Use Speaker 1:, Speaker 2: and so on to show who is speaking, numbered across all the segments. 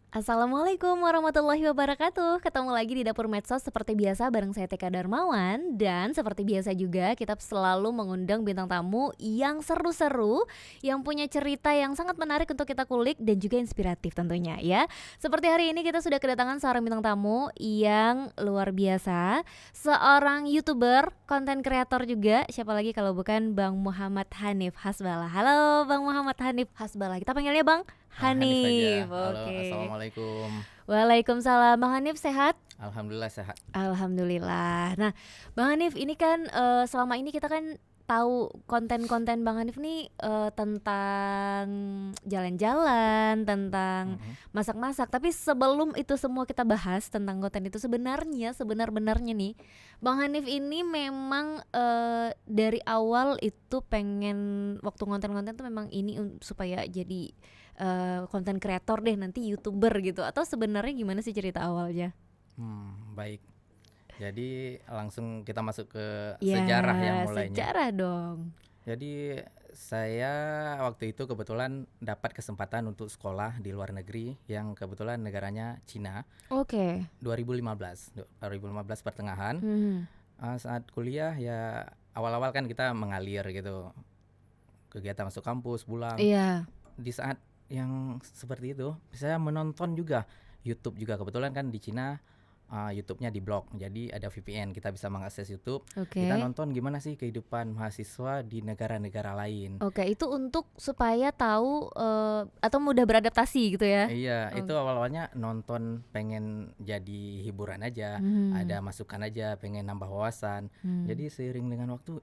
Speaker 1: Assalamualaikum warahmatullahi wabarakatuh. Ketemu lagi di Dapur Medsos seperti biasa bareng saya Tika Darmawan. Dan seperti biasa juga kita selalu mengundang bintang tamu yang seru-seru, yang punya cerita yang sangat menarik untuk kita kulik dan juga inspiratif tentunya ya. Seperti hari ini kita sudah kedatangan seorang bintang tamu yang luar biasa, seorang YouTuber, konten kreator juga. Siapa lagi kalau bukan Bang Muhammad Hanif Hasbala. Halo Bang Muhammad Hanif Hasbala. Kita panggilnya Bang
Speaker 2: Hanif
Speaker 1: Hanif.
Speaker 2: aja. Halo,
Speaker 1: Oke.
Speaker 2: assalamualaikum.
Speaker 1: Waalaikumsalam. Bang Hanif sehat?
Speaker 2: Alhamdulillah sehat.
Speaker 1: Alhamdulillah. Nah, Bang Hanif ini kan selama ini kita kan tahu konten-konten Bang Hanif nih tentang jalan-jalan, tentang
Speaker 2: Mhm.
Speaker 1: masak-masak. Tapi sebelum itu semua kita bahas tentang konten itu sebenarnya sebenar-benarnya nih, Bang Hanif ini memang dari awal itu pengen waktu konten-konten tuh memang ini supaya jadi konten kreator deh nanti YouTuber gitu, atau sebenarnya gimana sih cerita awalnya?
Speaker 2: Baik. Jadi langsung kita masuk ke
Speaker 1: Ya,
Speaker 2: sejarah ya mulainya.
Speaker 1: sejarah dong.
Speaker 2: Jadi saya waktu itu kebetulan dapat kesempatan untuk sekolah di luar negeri yang kebetulan negaranya Cina.
Speaker 1: Oke.
Speaker 2: 2015 pertengahan.
Speaker 1: Mhm.
Speaker 2: Saat kuliah ya awal-awal kan kita mengalir gitu. Kegiatan masuk kampus, pulang.
Speaker 1: Iya.
Speaker 2: Di saat yang seperti itu saya menonton juga YouTube juga, kebetulan kan di Cina YouTube-nya di blok, jadi ada VPN, kita bisa mengakses YouTube. Kita
Speaker 1: Oke.
Speaker 2: nonton gimana sih kehidupan mahasiswa di negara-negara lain.
Speaker 1: Oke, itu untuk supaya tahu atau mudah beradaptasi gitu ya?
Speaker 2: Iya,
Speaker 1: Oh.
Speaker 2: itu awal-awalnya nonton pengen jadi hiburan aja,
Speaker 1: Mhm.
Speaker 2: ada masukan aja, pengen nambah wawasan.
Speaker 1: Hmm.
Speaker 2: Jadi seiring dengan waktu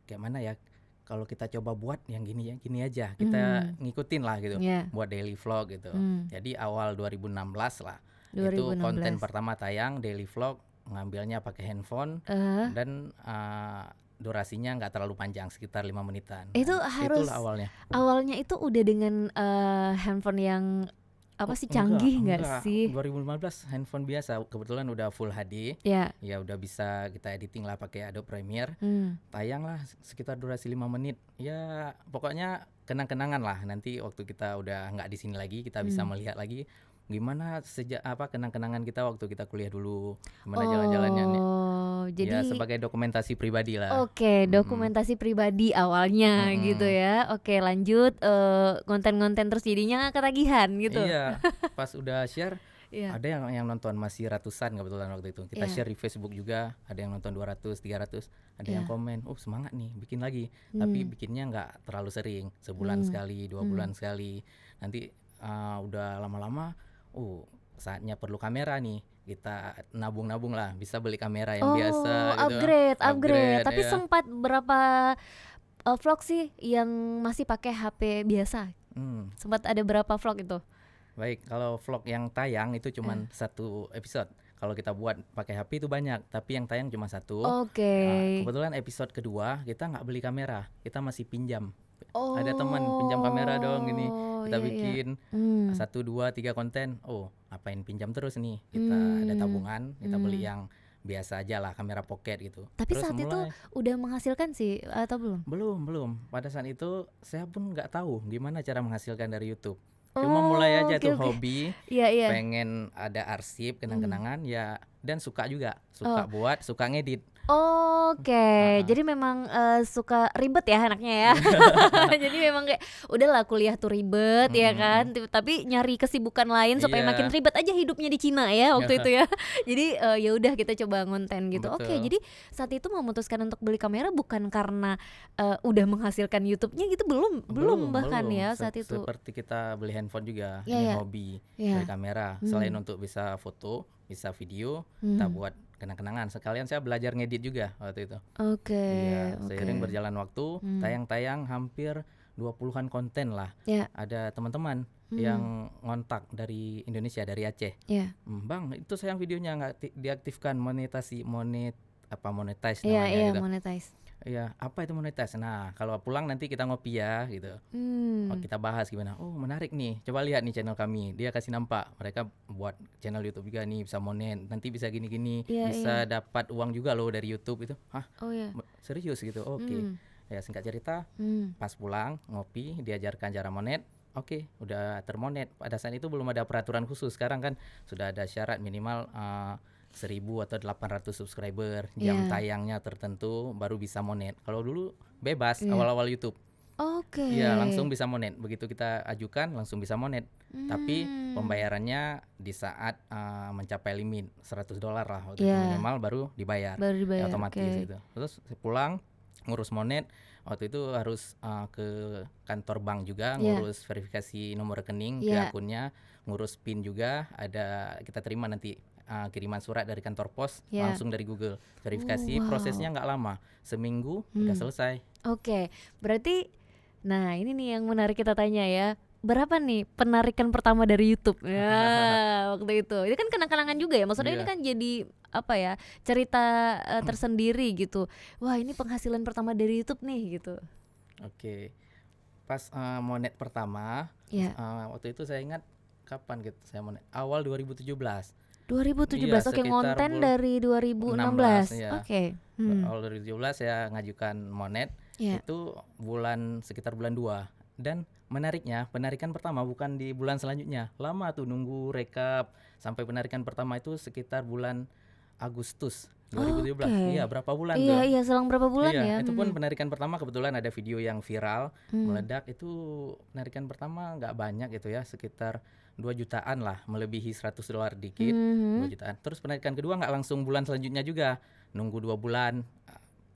Speaker 2: kayak mana ya, kalau kita coba buat yang gini ya, gini aja, kita
Speaker 1: Mhm.
Speaker 2: ngikutin lah gitu,
Speaker 1: Ya.
Speaker 2: buat daily vlog gitu.
Speaker 1: Hmm.
Speaker 2: Jadi awal 2016 lah, itu konten
Speaker 1: 2016.
Speaker 2: pertama tayang daily vlog, ngambilnya pakai handphone
Speaker 1: Eh,
Speaker 2: dan durasinya nggak terlalu panjang, sekitar 5 menitan.
Speaker 1: itu
Speaker 2: Itulah
Speaker 1: harus
Speaker 2: awalnya.
Speaker 1: awalnya itu udah dengan handphone yang apa
Speaker 2: Oh,
Speaker 1: sih,
Speaker 2: enggak,
Speaker 1: canggih nggak
Speaker 2: enggak.
Speaker 1: sih?
Speaker 2: 2015 handphone biasa, kebetulan udah full HD.
Speaker 1: Ya.
Speaker 2: Ya udah bisa kita editing lah pakai Adobe Premiere.
Speaker 1: Hmm.
Speaker 2: Tayang lah sekitar durasi 5 menit. Ya pokoknya kenang-kenangan lah, nanti waktu kita udah nggak di sini lagi kita bisa
Speaker 1: Hmm.
Speaker 2: melihat lagi gimana kenang-kenangan kita waktu kita kuliah dulu, gimana jalan-jalannya nih.
Speaker 1: Oh,
Speaker 2: Ya
Speaker 1: jadi
Speaker 2: sebagai dokumentasi pribadi lah.
Speaker 1: oke,
Speaker 2: Mm-mm.
Speaker 1: dokumentasi pribadi awalnya gitu
Speaker 2: Mm-mm.
Speaker 1: ya. Oke, lanjut konten-konten terus jadinya ketagihan gitu.
Speaker 2: Iya, pas udah share
Speaker 1: Iya.
Speaker 2: ada yang nonton masih ratusan kebetulan waktu itu. Kita
Speaker 1: Iya.
Speaker 2: share di Facebook juga, ada yang nonton 200, 300, ada yang
Speaker 1: Iya.
Speaker 2: komen, "Oh, semangat nih, bikin lagi." Tapi
Speaker 1: Hmm.
Speaker 2: bikinnya nggak terlalu sering, sebulan
Speaker 1: Hmm.
Speaker 2: sekali, 2 bulan
Speaker 1: Hmm.
Speaker 2: sekali. Nanti udah lama-lama, saatnya perlu kamera nih. Kita nabung-nabung lah, bisa beli kamera yang
Speaker 1: Oh,
Speaker 2: biasa gitu.
Speaker 1: upgrade. Tapi
Speaker 2: Ya.
Speaker 1: sempat berapa vlog sih yang masih pakai HP biasa?
Speaker 2: Hmm.
Speaker 1: Sempat ada berapa vlog itu?
Speaker 2: Baik, kalau vlog yang tayang itu cuman satu episode. Kalau kita buat pakai HP itu banyak, tapi yang tayang cuma satu.
Speaker 1: Oke.
Speaker 2: Kebetulan episode kedua kita nggak beli kamera, kita masih pinjam. Ada teman pinjam kamera dong gini,
Speaker 1: Oh,
Speaker 2: kita
Speaker 1: iya, iya.
Speaker 2: bikin
Speaker 1: Hmm.
Speaker 2: 1, 2, 3 konten. Ngapain pinjam terus nih? Kita ada
Speaker 1: Hmm.
Speaker 2: tabungan, kita beli yang biasa aja lah, kamera pocket gitu.
Speaker 1: Tapi
Speaker 2: Terus
Speaker 1: saat itu
Speaker 2: mulai
Speaker 1: udah menghasilkan sih atau belum?
Speaker 2: belum. Pada saat itu saya pun nggak tahu gimana cara menghasilkan dari YouTube. Cuma mulai aja
Speaker 1: Oke,
Speaker 2: tuh
Speaker 1: oke.
Speaker 2: hobi,
Speaker 1: Iya, iya.
Speaker 2: pengen ada arsip kenang-kenangan ya, dan suka juga,
Speaker 1: Oh,
Speaker 2: suka buat, suka ngedit.
Speaker 1: oke.
Speaker 2: Heeh.
Speaker 1: Jadi memang suka ribet ya anaknya ya. Jadi memang kayak udahlah kuliah tuh ribet ya kan, tapi nyari kesibukan lain supaya makin
Speaker 2: Iya,
Speaker 1: ribet aja hidupnya di Cina ya waktu itu ya. Jadi ya udah kita coba ngonten gitu. Oke,
Speaker 2: betul.
Speaker 1: jadi saat itu memutuskan untuk beli kamera bukan karena udah menghasilkan YouTube-nya gitu, belum bahkan
Speaker 2: Belum.
Speaker 1: ya saat itu.
Speaker 2: Seperti kita beli handphone juga,
Speaker 1: Iya,
Speaker 2: ini
Speaker 1: ya.
Speaker 2: hobi, beli
Speaker 1: Iya.
Speaker 2: kamera. Selain untuk bisa foto, bisa video, kita
Speaker 1: Hmm.
Speaker 2: buat kenang-kenangan. Sekalian saya belajar ngedit juga waktu itu.
Speaker 1: Oke,
Speaker 2: Iya,
Speaker 1: oke.
Speaker 2: seiring berjalan waktu,
Speaker 1: Hmm.
Speaker 2: tayang-tayang hampir 20-an konten lah.
Speaker 1: Ya.
Speaker 2: Ada teman-teman yang ngontak dari Indonesia, dari Aceh.
Speaker 1: Ya.
Speaker 2: Bang, itu sayang videonya nggak diaktifkan monetize
Speaker 1: Iya,
Speaker 2: namanya
Speaker 1: iya,
Speaker 2: gitu.
Speaker 1: monetize.
Speaker 2: Iya, apa itu monetize? Nah, kalau pulang nanti kita ngopi ya gitu.
Speaker 1: Hmm.
Speaker 2: Kita bahas gimana. Menarik nih. Coba lihat nih channel kami. Dia kasih nampak. Mereka buat channel YouTube juga nih, bisa monet. Nanti bisa gini-gini.
Speaker 1: Iya,
Speaker 2: Bisa
Speaker 1: iya.
Speaker 2: dapat uang juga loh dari YouTube itu. Hah?
Speaker 1: Oh ya.
Speaker 2: Serius gitu. Oke.
Speaker 1: Hmm.
Speaker 2: Ya singkat cerita,
Speaker 1: Hmm.
Speaker 2: pas pulang ngopi, diajarkan cara monet. oke, udah termonet. Pada saat itu belum ada peraturan khusus. Sekarang kan sudah ada syarat minimal 1000 atau 800 subscriber, jam
Speaker 1: Iya,
Speaker 2: tayangnya tertentu baru bisa monet. Kalau dulu bebas
Speaker 1: iya.
Speaker 2: awal-awal YouTube.
Speaker 1: Oke.
Speaker 2: Iya, langsung bisa monet. Begitu kita ajukan langsung bisa monet. Tapi
Speaker 1: Mmm,
Speaker 2: pembayarannya di saat mencapai limit $100 lah waktu itu
Speaker 1: iya,
Speaker 2: minimal baru dibayar.
Speaker 1: baru
Speaker 2: Ya
Speaker 1: dibayar, oke.
Speaker 2: otomatis gitu. Terus pulang ngurus monet, waktu itu harus ke kantor bank juga
Speaker 1: Iya,
Speaker 2: ngurus verifikasi nomor rekening ke
Speaker 1: iya.
Speaker 2: akunnya, ngurus PIN juga, ada kita terima nanti kiriman surat dari kantor pos
Speaker 1: Iya.
Speaker 2: langsung dari Google. Verifikasi
Speaker 1: Wow,
Speaker 2: prosesnya nggak lama, seminggu udah
Speaker 1: mmm,
Speaker 2: selesai.
Speaker 1: oke. Berarti nah ini nih yang menarik kita tanya ya, berapa nih penarikan pertama dari YouTube? Ya, waktu itu. Ini kan kenang-kenangan juga ya, maksudnya ini
Speaker 2: Iya.
Speaker 1: kan jadi, apa ya, cerita, tersendiri gitu. Wah ini penghasilan pertama dari YouTube nih, gitu.
Speaker 2: Oke. Pas monet pertama,
Speaker 1: Ya,
Speaker 2: waktu itu saya ingat kapan gitu saya monet, awal 2017. Iya
Speaker 1: 2017, oke
Speaker 2: sekitar
Speaker 1: ngonten dari
Speaker 2: 16
Speaker 1: 2016,
Speaker 2: ya.
Speaker 1: oke,
Speaker 2: Awal 2017 saya ngajukan monet,
Speaker 1: ya.
Speaker 2: itu sekitar bulan 2. Dan menariknya, penarikan pertama bukan di bulan selanjutnya, lama tuh nunggu rekap, sampai penarikan pertama itu sekitar bulan Agustus 2017.
Speaker 1: Oke.
Speaker 2: Iya berapa bulan
Speaker 1: Iya
Speaker 2: tuh.
Speaker 1: iya, selang berapa bulan
Speaker 2: Iya,
Speaker 1: ya?
Speaker 2: itu pun penarikan pertama kebetulan ada video yang viral,
Speaker 1: Mmm,
Speaker 2: meledak itu. Penarikan pertama nggak banyak gitu ya, sekitar 2 jutaan lah, melebihi $100 dikit, 2
Speaker 1: mhm,
Speaker 2: jutaan. Terus penarikan kedua nggak langsung bulan selanjutnya juga, nunggu 2 bulan,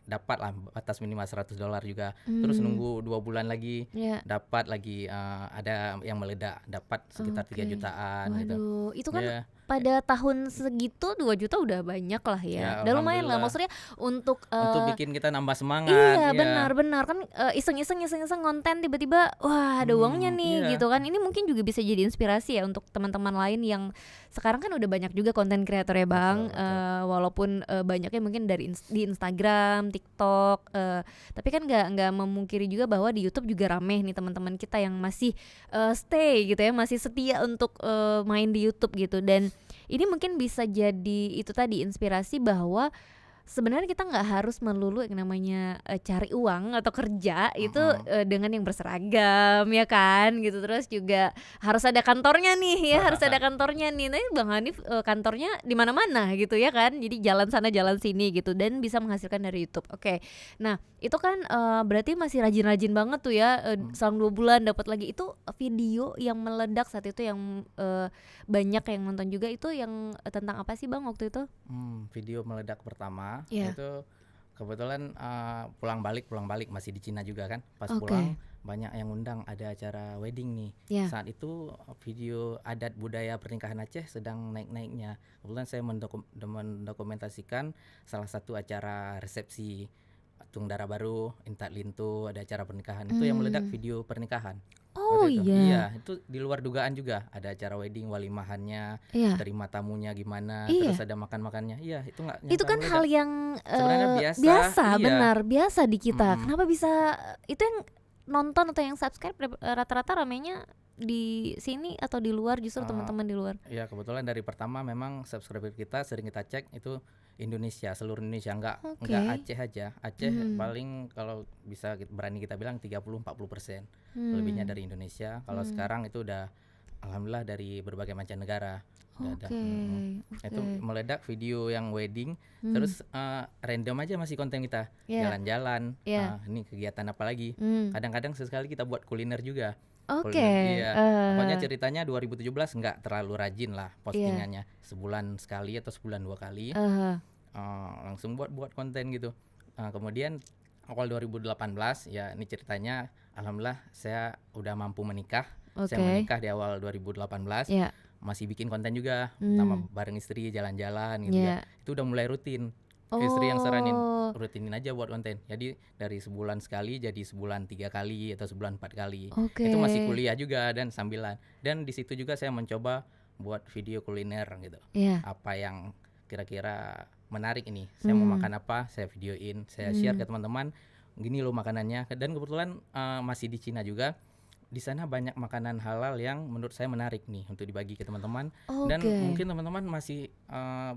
Speaker 2: dapat lah batas minimal $100 juga. Terus
Speaker 1: mmm,
Speaker 2: nunggu 2 bulan lagi,
Speaker 1: iya,
Speaker 2: dapat lagi, ada yang meledak, dapat sekitar 3
Speaker 1: oke.
Speaker 2: jutaan gitu.
Speaker 1: Waduh, itu kan
Speaker 2: Ya,
Speaker 1: pada tahun segitu 2 juta udah banyak lah ya,
Speaker 2: ya
Speaker 1: udah lumayan lah
Speaker 2: alhamdulillah,
Speaker 1: maksudnya untuk,
Speaker 2: untuk bikin kita nambah semangat,
Speaker 1: iya,
Speaker 2: iya.
Speaker 1: benar benar, kan, iseng-iseng ngonten tiba-tiba, wah ada uangnya nih
Speaker 2: Iya,
Speaker 1: gitu kan. Ini mungkin juga bisa jadi inspirasi ya untuk teman-teman lain yang sekarang kan udah banyak juga konten kreator ya Bang,
Speaker 2: betul betul.
Speaker 1: walaupun, banyaknya mungkin dari di Instagram, TikTok, tapi kan nggak memungkiri juga bahwa di YouTube juga rame nih teman-teman kita yang masih, stay gitu ya, masih setia untuk, main di YouTube gitu. Dan ini mungkin bisa jadi itu tadi inspirasi bahwa sebenarnya kita nggak harus melulu yang namanya, cari uang atau kerja itu,
Speaker 2: Mhm.
Speaker 1: dengan yang berseragam ya kan gitu, terus juga harus ada kantornya nih ya, harus ada kantornya nih. Nah, Bang Hanif, kantornya di mana-mana gitu ya kan, jadi jalan sana jalan sini gitu dan bisa menghasilkan dari YouTube. Oke, nah itu kan, berarti masih rajin-rajin banget tuh ya,
Speaker 2: Mmm,
Speaker 1: selang 2 bulan dapat lagi. Itu video yang meledak saat itu yang, banyak yang nonton juga itu yang, tentang apa sih Bang waktu itu?
Speaker 2: video meledak pertama
Speaker 1: Iya,
Speaker 2: itu kebetulan, pulang balik masih di Cina juga kan. Pas pulang
Speaker 1: oke.
Speaker 2: banyak yang undang, ada acara wedding nih.
Speaker 1: Ya.
Speaker 2: Saat itu video adat budaya pernikahan Aceh sedang naik-naiknya. Kebetulan saya mendokumentasikan salah satu acara resepsi Tung Dara Baru, Intat Lintu, ada acara pernikahan. Itu yang meledak
Speaker 1: Mmm.
Speaker 2: video pernikahan.
Speaker 1: Oh
Speaker 2: Waktu itu
Speaker 1: iya,
Speaker 2: iya, itu di luar dugaan juga, ada acara wedding, walimahannya,
Speaker 1: iya
Speaker 2: terima tamunya gimana, terus
Speaker 1: iya.
Speaker 2: ada makan-makannya. Iya, itu nggak
Speaker 1: Itu
Speaker 2: nyangka
Speaker 1: kan hal
Speaker 2: meledak.
Speaker 1: yang,
Speaker 2: Sebenarnya biasa,
Speaker 1: biasa,
Speaker 2: iya,
Speaker 1: benar, biasa di kita.
Speaker 2: mhm,
Speaker 1: Kenapa bisa itu yang nonton atau yang subscribe rata-rata ramenya di sini atau di luar justru
Speaker 2: eee,
Speaker 1: teman-teman di luar?
Speaker 2: ya kebetulan dari pertama memang subscriber kita sering kita cek itu Indonesia, seluruh Indonesia, nggak
Speaker 1: Oke.
Speaker 2: Aceh aja. Aceh
Speaker 1: Mmm,
Speaker 2: paling kalau bisa berani kita bilang 30-40%, selebihnya
Speaker 1: mmm,
Speaker 2: dari Indonesia. Kalau
Speaker 1: mmm.
Speaker 2: sekarang itu udah alhamdulillah dari berbagai mancanegara, udah ada,
Speaker 1: Oke
Speaker 2: Itu
Speaker 1: oke.
Speaker 2: meledak video yang wedding,
Speaker 1: Mmm,
Speaker 2: terus, random aja masih konten kita,
Speaker 1: iya
Speaker 2: jalan-jalan,
Speaker 1: iya,
Speaker 2: ini kegiatan apa lagi,
Speaker 1: mmm.
Speaker 2: kadang-kadang sesekali kita buat kuliner juga,
Speaker 1: Oke,
Speaker 2: kuliner iya, pokoknya
Speaker 1: heeh,
Speaker 2: ceritanya 2017 nggak terlalu rajin lah
Speaker 1: iya,
Speaker 2: postingannya, sebulan sekali atau sebulan 2 kali,
Speaker 1: heeh,
Speaker 2: langsung buat konten gitu. Kemudian awal 2018 ya ini ceritanya alhamdulillah saya udah mampu menikah, saya
Speaker 1: oke,
Speaker 2: menikah di awal 2018.
Speaker 1: iya,
Speaker 2: Masih bikin konten juga,
Speaker 1: mmm,
Speaker 2: bareng istri jalan-jalan gitu ya.
Speaker 1: iya.
Speaker 2: Itu udah mulai rutin. Istri yang saranin,
Speaker 1: Oh,
Speaker 2: "Rutinin aja buat konten." Jadi dari sebulan sekali jadi sebulan 3 kali atau sebulan 4 kali.
Speaker 1: oke,
Speaker 2: Itu masih kuliah juga dan sambilan. Dan di situ juga saya mencoba buat video kuliner gitu.
Speaker 1: iya,
Speaker 2: Apa yang kira-kira menarik ini, saya mau
Speaker 1: mmm,
Speaker 2: makan apa, saya videoin, saya share ke
Speaker 1: mmm,
Speaker 2: teman-teman, "Gini loh makanannya." Dan kebetulan, masih di Cina juga, di sana banyak makanan halal yang menurut saya menarik nih untuk dibagi ke teman-teman, dan
Speaker 1: oke,
Speaker 2: mungkin teman-teman masih,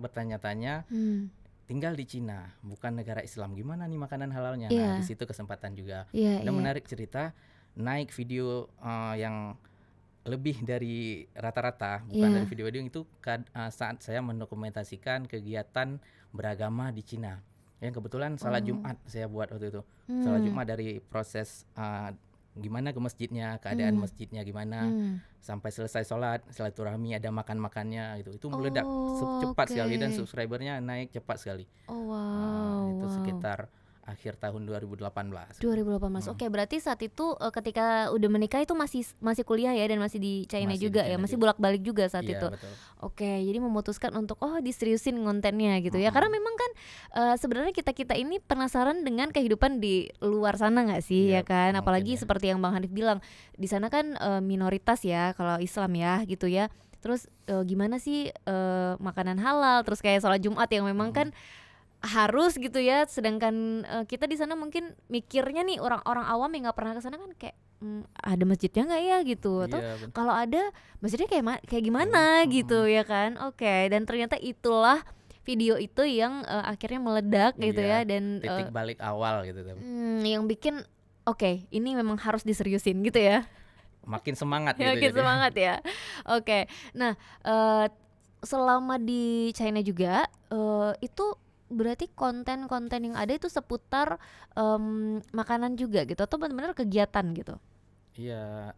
Speaker 2: bertanya-tanya,
Speaker 1: mmm,
Speaker 2: tinggal di Cina, bukan negara Islam, gimana nih makanan halalnya? Nah, di
Speaker 1: iya
Speaker 2: situ kesempatan juga.
Speaker 1: iya
Speaker 2: Dan
Speaker 1: iya,
Speaker 2: menarik cerita, naik video, yang lebih dari rata-rata, bukan dari
Speaker 1: Iya.
Speaker 2: video-video itu saat saya mendokumentasikan kegiatan beragama di Cina. Yang kebetulan salat
Speaker 1: Oh.
Speaker 2: Jumat saya buat waktu itu. Salat
Speaker 1: Mmm,
Speaker 2: Jumat dari proses, gimana ke masjidnya, keadaan
Speaker 1: mmm,
Speaker 2: masjidnya gimana,
Speaker 1: mmm.
Speaker 2: sampai selesai sholat, silaturahmi, ada makan-makannya gitu. Itu meledak cepat
Speaker 1: Oke.
Speaker 2: sekali dan subscriber-nya naik cepat sekali.
Speaker 1: Oh, wow
Speaker 2: Itu
Speaker 1: wow.
Speaker 2: sekitar akhir tahun 2018 itu.
Speaker 1: 2018.
Speaker 2: Mhm,
Speaker 1: Oke, berarti saat itu, ketika udah menikah itu masih masih kuliah ya dan masih di China
Speaker 2: masih di
Speaker 1: juga ya?
Speaker 2: China
Speaker 1: Masih
Speaker 2: juga.
Speaker 1: bolak-balik juga saat
Speaker 2: Iya
Speaker 1: itu?
Speaker 2: betul.
Speaker 1: Oke, jadi memutuskan untuk, oh diseriusin kontennya gitu ya? Karena
Speaker 2: Mhm,
Speaker 1: memang kan, sebenarnya kita-kita ini penasaran dengan kehidupan di luar sana nggak sih,
Speaker 2: iya
Speaker 1: ya kan?
Speaker 2: mungkin
Speaker 1: Apalagi
Speaker 2: ya.
Speaker 1: seperti yang Bang Hanif bilang, di sana kan, minoritas ya kalau Islam ya, gitu ya. Terus, gimana sih, makanan halal, terus kayak sholat Jumat yang memang
Speaker 2: Mhm,
Speaker 1: kan harus gitu ya, sedangkan, kita di sana mungkin mikirnya nih orang-orang awam yang nggak pernah ke sana kan kayak, ada masjidnya nggak ya gitu, atau
Speaker 2: iya
Speaker 1: kalau ada masjidnya kayak
Speaker 2: gimana?
Speaker 1: gimana gitu
Speaker 2: Mhm,
Speaker 1: ya kan. Oke, dan ternyata itulah video itu yang, akhirnya meledak gitu
Speaker 2: iya,
Speaker 1: ya dan,
Speaker 2: titik balik awal gitu tapi.
Speaker 1: yang bikin, oke ini memang harus diseriusin gitu ya.
Speaker 2: Makin semangat
Speaker 1: Ya
Speaker 2: gitu
Speaker 1: makin
Speaker 2: jadi.
Speaker 1: semangat ya. Oke, nah, selama di China juga, itu berarti konten-konten yang ada itu seputar, makanan juga gitu atau benar-benar kegiatan gitu?
Speaker 2: Iya,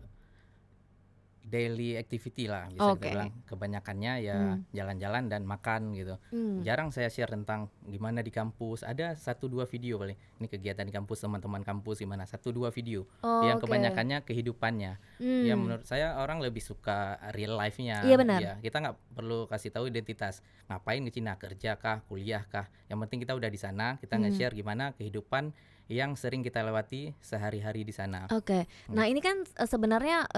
Speaker 2: daily activity lah bisa kita
Speaker 1: Oke.
Speaker 2: bilang. Kebanyakannya ya
Speaker 1: Mmm,
Speaker 2: jalan-jalan dan makan gitu.
Speaker 1: mmm,
Speaker 2: Jarang saya share tentang gimana di kampus, ada satu 2 video paling. Ini kegiatan di kampus, teman-teman kampus gimana, satu 2 video. Yang
Speaker 1: oke,
Speaker 2: kebanyakannya kehidupannya. Ya
Speaker 1: mmm,
Speaker 2: menurut saya orang lebih suka real
Speaker 1: iya
Speaker 2: life-nya.
Speaker 1: benar,
Speaker 2: Ya, kita nggak perlu kasih tahu identitas. Ngapain ke Cina, kerja kah, kuliah kah. Yang penting kita udah di sana, kita
Speaker 1: mmm.
Speaker 2: nge-share gimana kehidupan yang sering kita lewati sehari-hari di sana.
Speaker 1: Oke.
Speaker 2: Mmm,
Speaker 1: Nah ini kan, sebenarnya,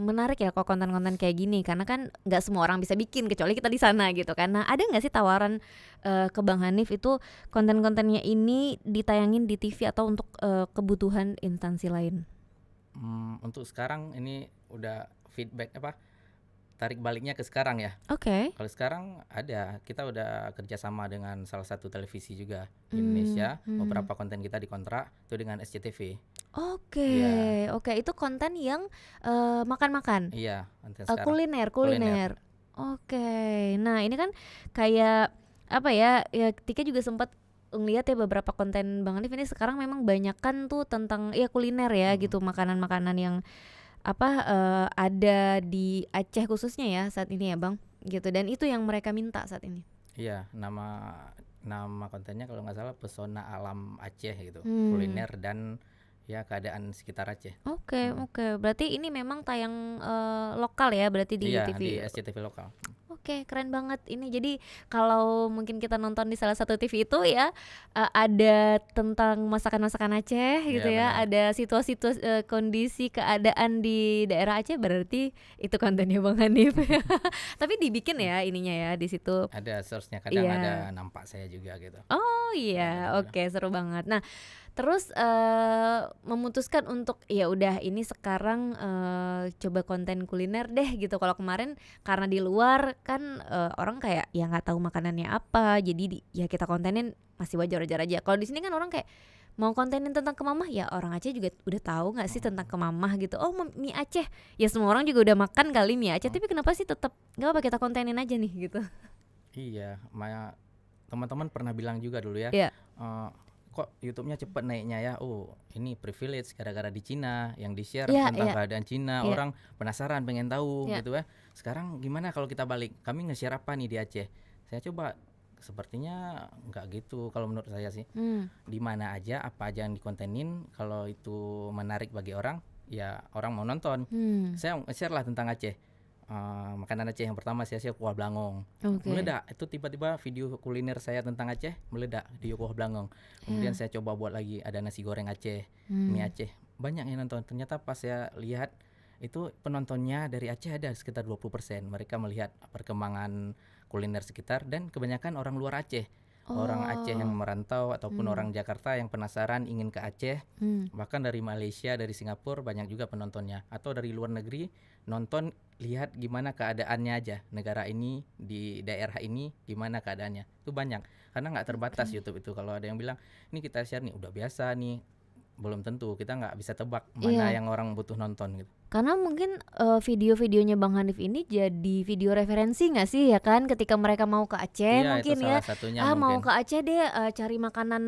Speaker 1: menarik ya kalau konten-konten kayak gini karena kan nggak semua orang bisa bikin kecuali kita di sana gitu kan. Nah ada nggak sih tawaran, ke Bang Hanif itu konten-kontennya ini ditayangin di TV atau untuk, kebutuhan instansi lain?
Speaker 2: untuk sekarang ini udah feedback apa, tarik baliknya ke sekarang ya.
Speaker 1: Oke.
Speaker 2: Kalau sekarang ada, kita udah kerjasama dengan salah satu televisi juga di
Speaker 1: Mmm,
Speaker 2: Indonesia,
Speaker 1: mhm.
Speaker 2: beberapa konten kita dikontrak itu dengan SCTV.
Speaker 1: Oke
Speaker 2: Iya,
Speaker 1: oke itu konten yang, makan-makan?
Speaker 2: iya, konten sekarang
Speaker 1: Kuliner
Speaker 2: kuliner.
Speaker 1: kuliner. Oke. Nah, ini kan kayak apa ya, ya Tika juga sempat ngeliat ya beberapa konten Bang Hanif ini sekarang memang banyakan tuh tentang ya kuliner ya
Speaker 2: Mhm,
Speaker 1: gitu, makanan-makanan yang apa, ada di Aceh khususnya ya saat ini ya Bang, gitu dan itu yang mereka minta saat ini?
Speaker 2: iya, nama nama kontennya kalau nggak salah Pesona Alam Aceh gitu,
Speaker 1: Mmm,
Speaker 2: kuliner dan ya keadaan sekitar Aceh.
Speaker 1: oke
Speaker 2: Mhm.
Speaker 1: oke. Berarti ini memang tayang, lokal ya berarti di
Speaker 2: Iya, di
Speaker 1: TV?
Speaker 2: SCTV lokal.
Speaker 1: Oke, keren banget ini. Jadi kalau mungkin kita nonton di salah satu TV itu ya, ada tentang masakan-masakan Aceh gitu
Speaker 2: Iya
Speaker 1: ya,
Speaker 2: benar.
Speaker 1: ada situasi-situasi, kondisi keadaan di daerah Aceh berarti itu kontennya Bang Hanif. Tapi dibikin
Speaker 2: Mmm,
Speaker 1: ya ininya ya di situ.
Speaker 2: ada source-nya, kadang ada
Speaker 1: Iya.
Speaker 2: nampak saya juga gitu,
Speaker 1: Oh
Speaker 2: kadang ada
Speaker 1: iya,
Speaker 2: juga.
Speaker 1: oke seru banget. Nah terus, memutuskan untuk ya udah ini sekarang, coba konten kuliner deh gitu. Kalau kemarin karena di luar kan, orang kayak ya nggak tahu makanannya apa, jadi ya kita kontenin masih wajar-wajar aja. Kalau di sini kan orang kayak mau kontenin tentang ke mamah, ya orang Aceh juga udah tahu nggak sih tentang
Speaker 2: Mhm,
Speaker 1: ke mamah gitu. Oh mie Aceh, ya semua orang juga udah makan kali mie Aceh,
Speaker 2: mhm.
Speaker 1: tapi kenapa sih tetap nggak apa kita kontenin aja nih gitu.
Speaker 2: Iya, teman-teman pernah bilang juga dulu ya,
Speaker 1: Iya,
Speaker 2: eee, "Kok YouTube-nya cepet naiknya ya?" Oh, ini privilege gara-gara di Cina, yang di-share
Speaker 1: iya
Speaker 2: tentang
Speaker 1: iya
Speaker 2: keadaan Cina,
Speaker 1: iya
Speaker 2: orang penasaran pengen tahu
Speaker 1: iya.
Speaker 2: gitu ya. Sekarang gimana kalau kita balik, kami nge-share apa nih di Aceh? Saya coba, sepertinya nggak gitu kalau menurut saya sih.
Speaker 1: Mmm,
Speaker 2: Di mana aja, apa aja yang dikontenin, kalau itu menarik bagi orang, ya orang mau nonton.
Speaker 1: mmm,
Speaker 2: Saya nge-share lah tentang Aceh. Makanan Aceh yang pertama saya share kuah blangong.
Speaker 1: oke.
Speaker 2: Meledak, itu tiba-tiba video kuliner saya tentang Aceh meledak di kuah blangong. Kemudian
Speaker 1: Iya,
Speaker 2: saya coba buat lagi ada nasi goreng Aceh, mie
Speaker 1: mmm,
Speaker 2: Aceh. Banyak yang nonton. Ternyata pas saya lihat itu penontonnya dari Aceh ada sekitar 20%. Mereka melihat perkembangan kuliner sekitar dan kebanyakan orang luar Aceh. Orang Aceh yang
Speaker 1: oh,
Speaker 2: merantau ataupun
Speaker 1: mmm,
Speaker 2: orang Jakarta yang penasaran ingin ke Aceh,
Speaker 1: mmm,
Speaker 2: bahkan dari Malaysia, dari Singapura banyak juga penontonnya. Atau dari luar negeri nonton, lihat gimana keadaannya aja negara ini di daerah ini gimana keadaannya. Itu banyak karena nggak terbatas
Speaker 1: oke,
Speaker 2: YouTube itu. Kalau ada yang bilang ini kita share nih udah biasa nih, belum tentu, kita nggak bisa tebak mana
Speaker 1: Iya,
Speaker 2: yang orang butuh nonton gitu.
Speaker 1: karena mungkin, video-videonya Bang Hanif ini jadi video referensi nggak sih ya kan ketika mereka mau ke Aceh
Speaker 2: Iya, itu
Speaker 1: mungkin ya,
Speaker 2: salah satunya
Speaker 1: mau
Speaker 2: mungkin.
Speaker 1: ke Aceh deh, cari makanan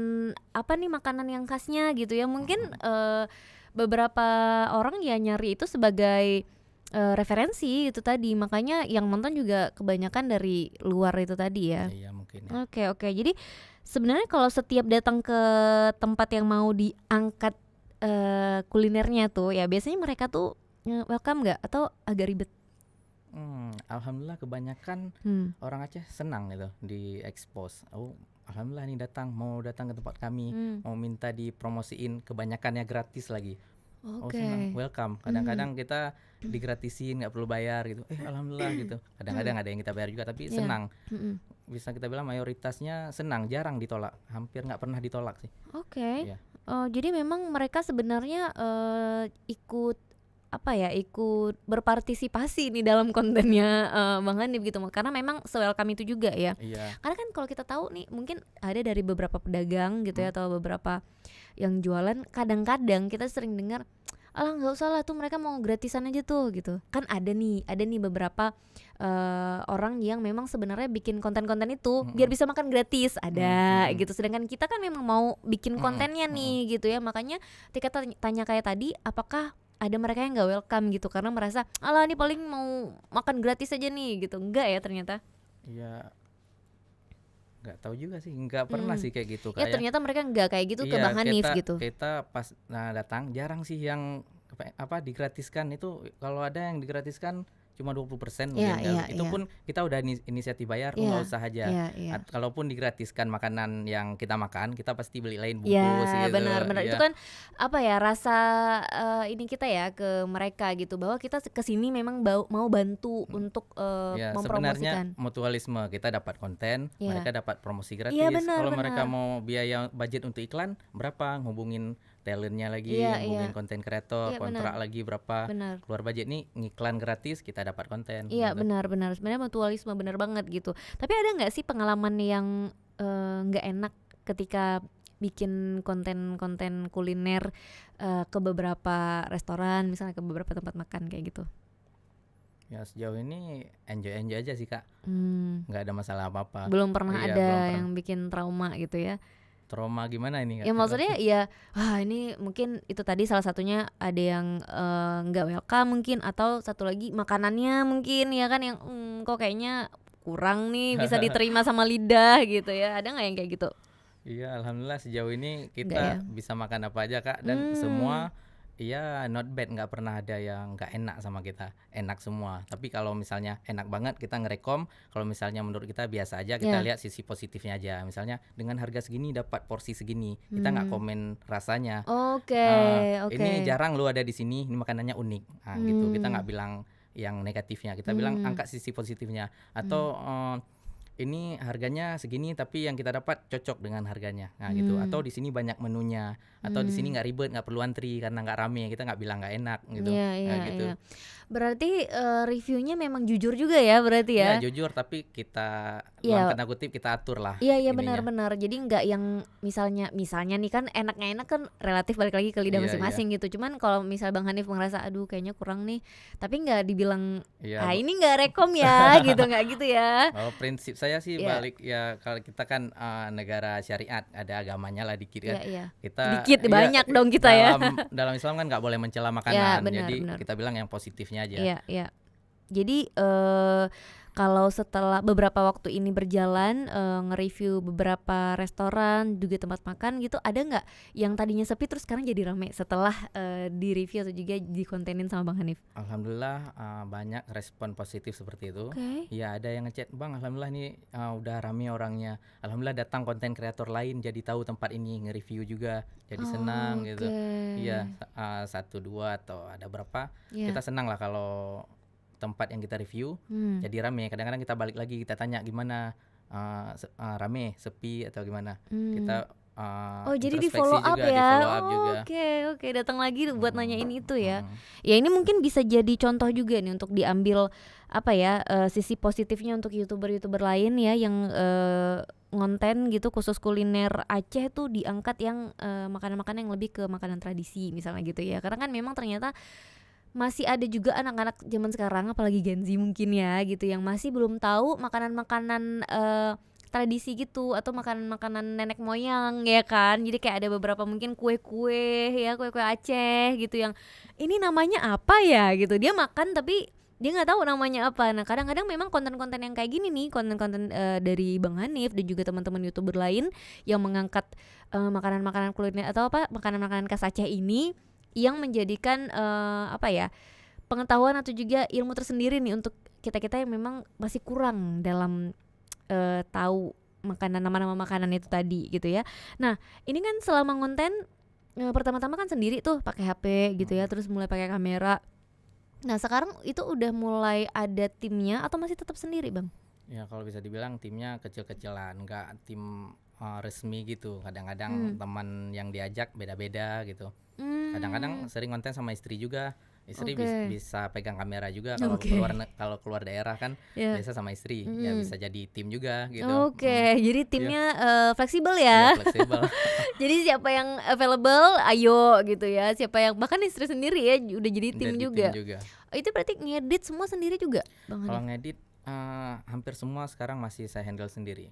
Speaker 1: apa nih, makanan yang khasnya gitu ya mungkin,
Speaker 2: Mhm.
Speaker 1: beberapa orang ya nyari itu sebagai, referensi itu tadi makanya yang nonton juga kebanyakan dari luar itu tadi ya.
Speaker 2: Iya, mungkin ya.
Speaker 1: Oke oke. Jadi sebenarnya kalau setiap datang ke tempat yang mau diangkat, kulinernya tuh ya biasanya mereka tuh, welcome nggak atau agak ribet?
Speaker 2: Alhamdulillah kebanyakan
Speaker 1: Hmm.
Speaker 2: orang Aceh senang gitu di-expose. Oh, alhamdulillah nih mau datang ke tempat kami,
Speaker 1: Mmm.
Speaker 2: mau minta dipromosiin, kebanyakannya gratis lagi. Oh, senang,
Speaker 1: Oke.
Speaker 2: welcome.
Speaker 1: Mmm.
Speaker 2: Kadang-kadang kita digratisin, nggak perlu bayar gitu. Alhamdulillah gitu. Kadang-kadang
Speaker 1: Mhm.
Speaker 2: ada yang kita bayar juga, tapi
Speaker 1: Iya.
Speaker 2: senang.
Speaker 1: Mhm.
Speaker 2: Bisa kita bilang mayoritasnya senang, jarang ditolak, hampir nggak pernah ditolak sih.
Speaker 1: Oke.
Speaker 2: Iya.
Speaker 1: Jadi memang mereka sebenarnya, ikut apa ya, ikut berpartisipasi nih dalam kontennya, Bang Hanif gitu karena memang se-welcome itu juga ya.
Speaker 2: Iya.
Speaker 1: Karena kan kalau kita tahu nih mungkin ada dari beberapa pedagang gitu ya
Speaker 2: Mhm.
Speaker 1: atau beberapa yang jualan kadang-kadang kita sering dengar, "Alah nggak usah lah tuh mereka mau gratisan aja tuh," gitu. Kan ada nih beberapa, orang yang memang sebenarnya bikin konten-konten itu biar
Speaker 2: Mhm.
Speaker 1: bisa makan gratis,
Speaker 2: Mhm
Speaker 1: ada
Speaker 2: mhm.
Speaker 1: gitu. Sedangkan kita kan memang mau bikin
Speaker 2: Mhm
Speaker 1: kontennya
Speaker 2: mhm.
Speaker 1: nih gitu ya. Makanya ketika tanya kayak tadi, apakah ada mereka yang nggak welcome gitu karena merasa, "Alah ini paling mau makan gratis aja nih," gitu. Enggak ya ternyata?
Speaker 2: Iya, nggak tahu juga sih, nggak pernah
Speaker 1: Mhm.
Speaker 2: sih kayak gitu,
Speaker 1: Ya
Speaker 2: Kak, ya.
Speaker 1: ternyata mereka nggak kayak gitu ke Bang
Speaker 2: Iya,
Speaker 1: Hanif
Speaker 2: kita
Speaker 1: gitu?
Speaker 2: kita pas datang jarang sih yang digratiskan itu, kalau ada yang digratiskan cuma 20%
Speaker 1: Iya
Speaker 2: mungkin,
Speaker 1: iya
Speaker 2: itu
Speaker 1: iya.
Speaker 2: pun kita udah inisiatif bayar, "Oh, nggak
Speaker 1: Iya
Speaker 2: usah aja."
Speaker 1: iya iya.
Speaker 2: Kalaupun digratiskan makanan yang kita makan, kita pasti beli lain
Speaker 1: Iya,
Speaker 2: bungkus
Speaker 1: benar
Speaker 2: gitu,
Speaker 1: benar. Itu
Speaker 2: iya.
Speaker 1: kan, apa ya, rasa, ini kita ya ke mereka gitu, bahwa kita ke sini memang mau bantu
Speaker 2: Mhm.
Speaker 1: untuk,
Speaker 2: Ya, sebenarnya
Speaker 1: mempromosikan.
Speaker 2: mutualisme, kita dapat konten,
Speaker 1: Iya.
Speaker 2: mereka dapat promosi
Speaker 1: Iya,
Speaker 2: gratis.
Speaker 1: benar
Speaker 2: Kalau
Speaker 1: benar.
Speaker 2: mereka mau biaya budget untuk iklan, berapa, ngehubungin talent-nya
Speaker 1: Iya
Speaker 2: lagi,
Speaker 1: iya.
Speaker 2: ngehubungin konten kreator,
Speaker 1: Iya, benar
Speaker 2: kontrak lagi berapa,
Speaker 1: benar.
Speaker 2: keluar budget nih ngiklan gratis, kita dapat konten
Speaker 1: Iya,
Speaker 2: gitu.
Speaker 1: benar benar. Sebenarnya mutualisme, benar banget gitu. Tapi ada nggak sih pengalaman yang, nggak enak ketika bikin konten-konten kuliner, ke beberapa restoran, misalnya ke beberapa tempat makan kayak gitu?
Speaker 2: Ya sejauh ini enjoy-enjoy aja sih, Kak,
Speaker 1: Mmm.
Speaker 2: nggak ada masalah apa-apa.
Speaker 1: Belum pernah
Speaker 2: Iya, belum
Speaker 1: ada
Speaker 2: pernah.
Speaker 1: yang bikin trauma gitu ya?
Speaker 2: Trauma gimana ini, Kak?
Speaker 1: Ya maksudnya ya, wah ini mungkin itu tadi salah satunya ada yang, nggak welcome mungkin atau satu lagi makanannya mungkin ya kan yang, kok kayaknya kurang nih bisa diterima sama lidah gitu ya, ada nggak yang kayak gitu?
Speaker 2: Iya, alhamdulillah sejauh ini
Speaker 1: Enggak ya?
Speaker 2: kita bisa makan apa aja, Kak, dan
Speaker 1: Mmm.
Speaker 2: semua iya not bad, nggak pernah ada yang nggak enak sama kita, enak semua. Tapi kalau misalnya enak banget kita ngerekom, kalau misalnya menurut kita biasa aja, kita
Speaker 1: Ya.
Speaker 2: lihat sisi positifnya aja. Misalnya dengan harga segini dapat porsi segini, kita nggak
Speaker 1: Mmm.
Speaker 2: komen rasanya.
Speaker 1: Oke oke.
Speaker 2: Ini jarang lu ada di sini, ini makanannya unik. Nah, gitu. Kita
Speaker 1: Mmm.
Speaker 2: nggak bilang yang negatifnya, kita bilang
Speaker 1: Mmm.
Speaker 2: angkat sisi positifnya.
Speaker 1: Mmm.
Speaker 2: Atau ini harganya segini tapi yang kita dapat cocok dengan harganya. Nah, gitu. Atau
Speaker 1: Mmm.
Speaker 2: di sini banyak menunya, atau di sini
Speaker 1: Mmm.
Speaker 2: nggak ribet, nggak perlu antri karena nggak rame. Kita nggak bilang nggak enak gitu.
Speaker 1: Iya
Speaker 2: Nah,
Speaker 1: iya
Speaker 2: gitu.
Speaker 1: iya. Berarti, reviewnya memang jujur juga ya berarti
Speaker 2: Ya
Speaker 1: ya?
Speaker 2: jujur tapi kita dalam
Speaker 1: Iya.
Speaker 2: tanda kutip kita atur lah
Speaker 1: Iya iya, benar
Speaker 2: ininya.
Speaker 1: benar. Jadi nggak yang misalnya nih kan enak nggak enak kan relatif balik lagi ke lidah
Speaker 2: Iya iya.
Speaker 1: masing-masing gitu. Cuman kalau misal Bang Hanif ngerasa, "Aduh kayaknya kurang nih," tapi nggak dibilang,
Speaker 2: Iya,
Speaker 1: "Ah ini nggak rekom ya," gitu, nggak gitu ya?
Speaker 2: prinsip saya sih
Speaker 1: Iya
Speaker 2: balik ya kalau kita kan negara syariat, ada agamanya lah dikit kan.
Speaker 1: iya iya.
Speaker 2: Kita
Speaker 1: Dikit,
Speaker 2: iya
Speaker 1: banyak dong kita ya.
Speaker 2: dalam Islam kan nggak boleh mencela
Speaker 1: Iya,
Speaker 2: makanan.
Speaker 1: benar
Speaker 2: Jadi
Speaker 1: benar.
Speaker 2: kita bilang yang positifnya aja.
Speaker 1: Iya iya. Jadi, kalau setelah beberapa waktu ini berjalan, nge-review beberapa restoran, juga tempat makan gitu, ada nggak yang tadinya sepi terus sekarang jadi rame setelah, di-review atau juga dikontenin sama Bang Hanif?
Speaker 2: Alhamdulillah banyak respon positif seperti itu.
Speaker 1: Oke.
Speaker 2: Ya ada yang ngechat, "Bang, alhamdulillah nih udah rame orangnya. Alhamdulillah datang konten kreator lain jadi tahu tempat ini, nge-review juga, jadi senang gitu."
Speaker 1: Oke.
Speaker 2: Iya, 1, 2 atau ada berapa,
Speaker 1: Iya.
Speaker 2: kita senang lah kalau tempat yang kita review
Speaker 1: Mmm.
Speaker 2: jadi rame. Kadang-kadang kita balik lagi, kita tanya gimana, rame, sepi atau gimana.
Speaker 1: Mmm.
Speaker 2: Kita
Speaker 1: Oh jadi
Speaker 2: introspeksi
Speaker 1: di-follow up
Speaker 2: juga, di
Speaker 1: ya?
Speaker 2: follow up juga.
Speaker 1: Oke oke, datang lagi buat nanyain
Speaker 2: Mhm,
Speaker 1: itu ya?
Speaker 2: mhm.
Speaker 1: Ya ini mungkin bisa jadi contoh juga nih untuk diambil, apa ya, sisi positifnya untuk YouTuber-YouTuber lain ya yang, ngonten gitu khusus kuliner Aceh tuh diangkat yang makanan-makanan yang lebih ke makanan tradisi misalnya gitu ya. Karena kan memang ternyata masih ada juga anak-anak zaman sekarang apalagi Gen Z mungkin ya gitu yang masih belum tahu makanan-makanan tradisi gitu atau makanan-makanan nenek moyang ya kan. Jadi kayak ada beberapa mungkin kue-kue ya, kue-kue Aceh gitu yang ini namanya apa ya gitu. Dia makan tapi dia nggak tahu namanya apa. Nah kadang-kadang memang konten-konten yang kayak gini nih, konten-konten dari Bang Hanif dan juga teman-teman YouTuber lain yang mengangkat makanan-makanan kuliner atau apa makanan-makanan khas Aceh ini yang menjadikan apa ya pengetahuan atau juga ilmu tersendiri nih untuk kita-kita yang memang masih kurang dalam tahu makanan nama-nama makanan itu tadi gitu ya. Nah ini kan selama konten pertama-tama kan sendiri tuh pakai HP gitu ya, terus mulai pakai kamera. Nah sekarang itu udah mulai ada timnya atau masih tetap sendiri Bang?
Speaker 2: Ya kalau bisa dibilang timnya kecil-kecilan, nggak tim resmi gitu. Kadang-kadang teman yang diajak beda-beda gitu. Kadang-kadang sering konten sama istri juga. Istri bisa pegang kamera juga kalau keluar daerah kan
Speaker 1: Ya.
Speaker 2: biasa sama istri. Ya bisa jadi tim juga gitu.
Speaker 1: Jadi
Speaker 2: Iya,
Speaker 1: timnya fleksibel
Speaker 2: iya
Speaker 1: ya.
Speaker 2: fleksibel.
Speaker 1: Jadi siapa yang available, ayo gitu ya. Siapa yang bahkan istri sendiri ya udah jadi tim
Speaker 2: Jadi
Speaker 1: juga.
Speaker 2: tim juga.
Speaker 1: Itu berarti ngedit semua sendiri juga, Bang
Speaker 2: Kalau
Speaker 1: Hanif?
Speaker 2: ngedit hampir semua sekarang masih saya handle sendiri.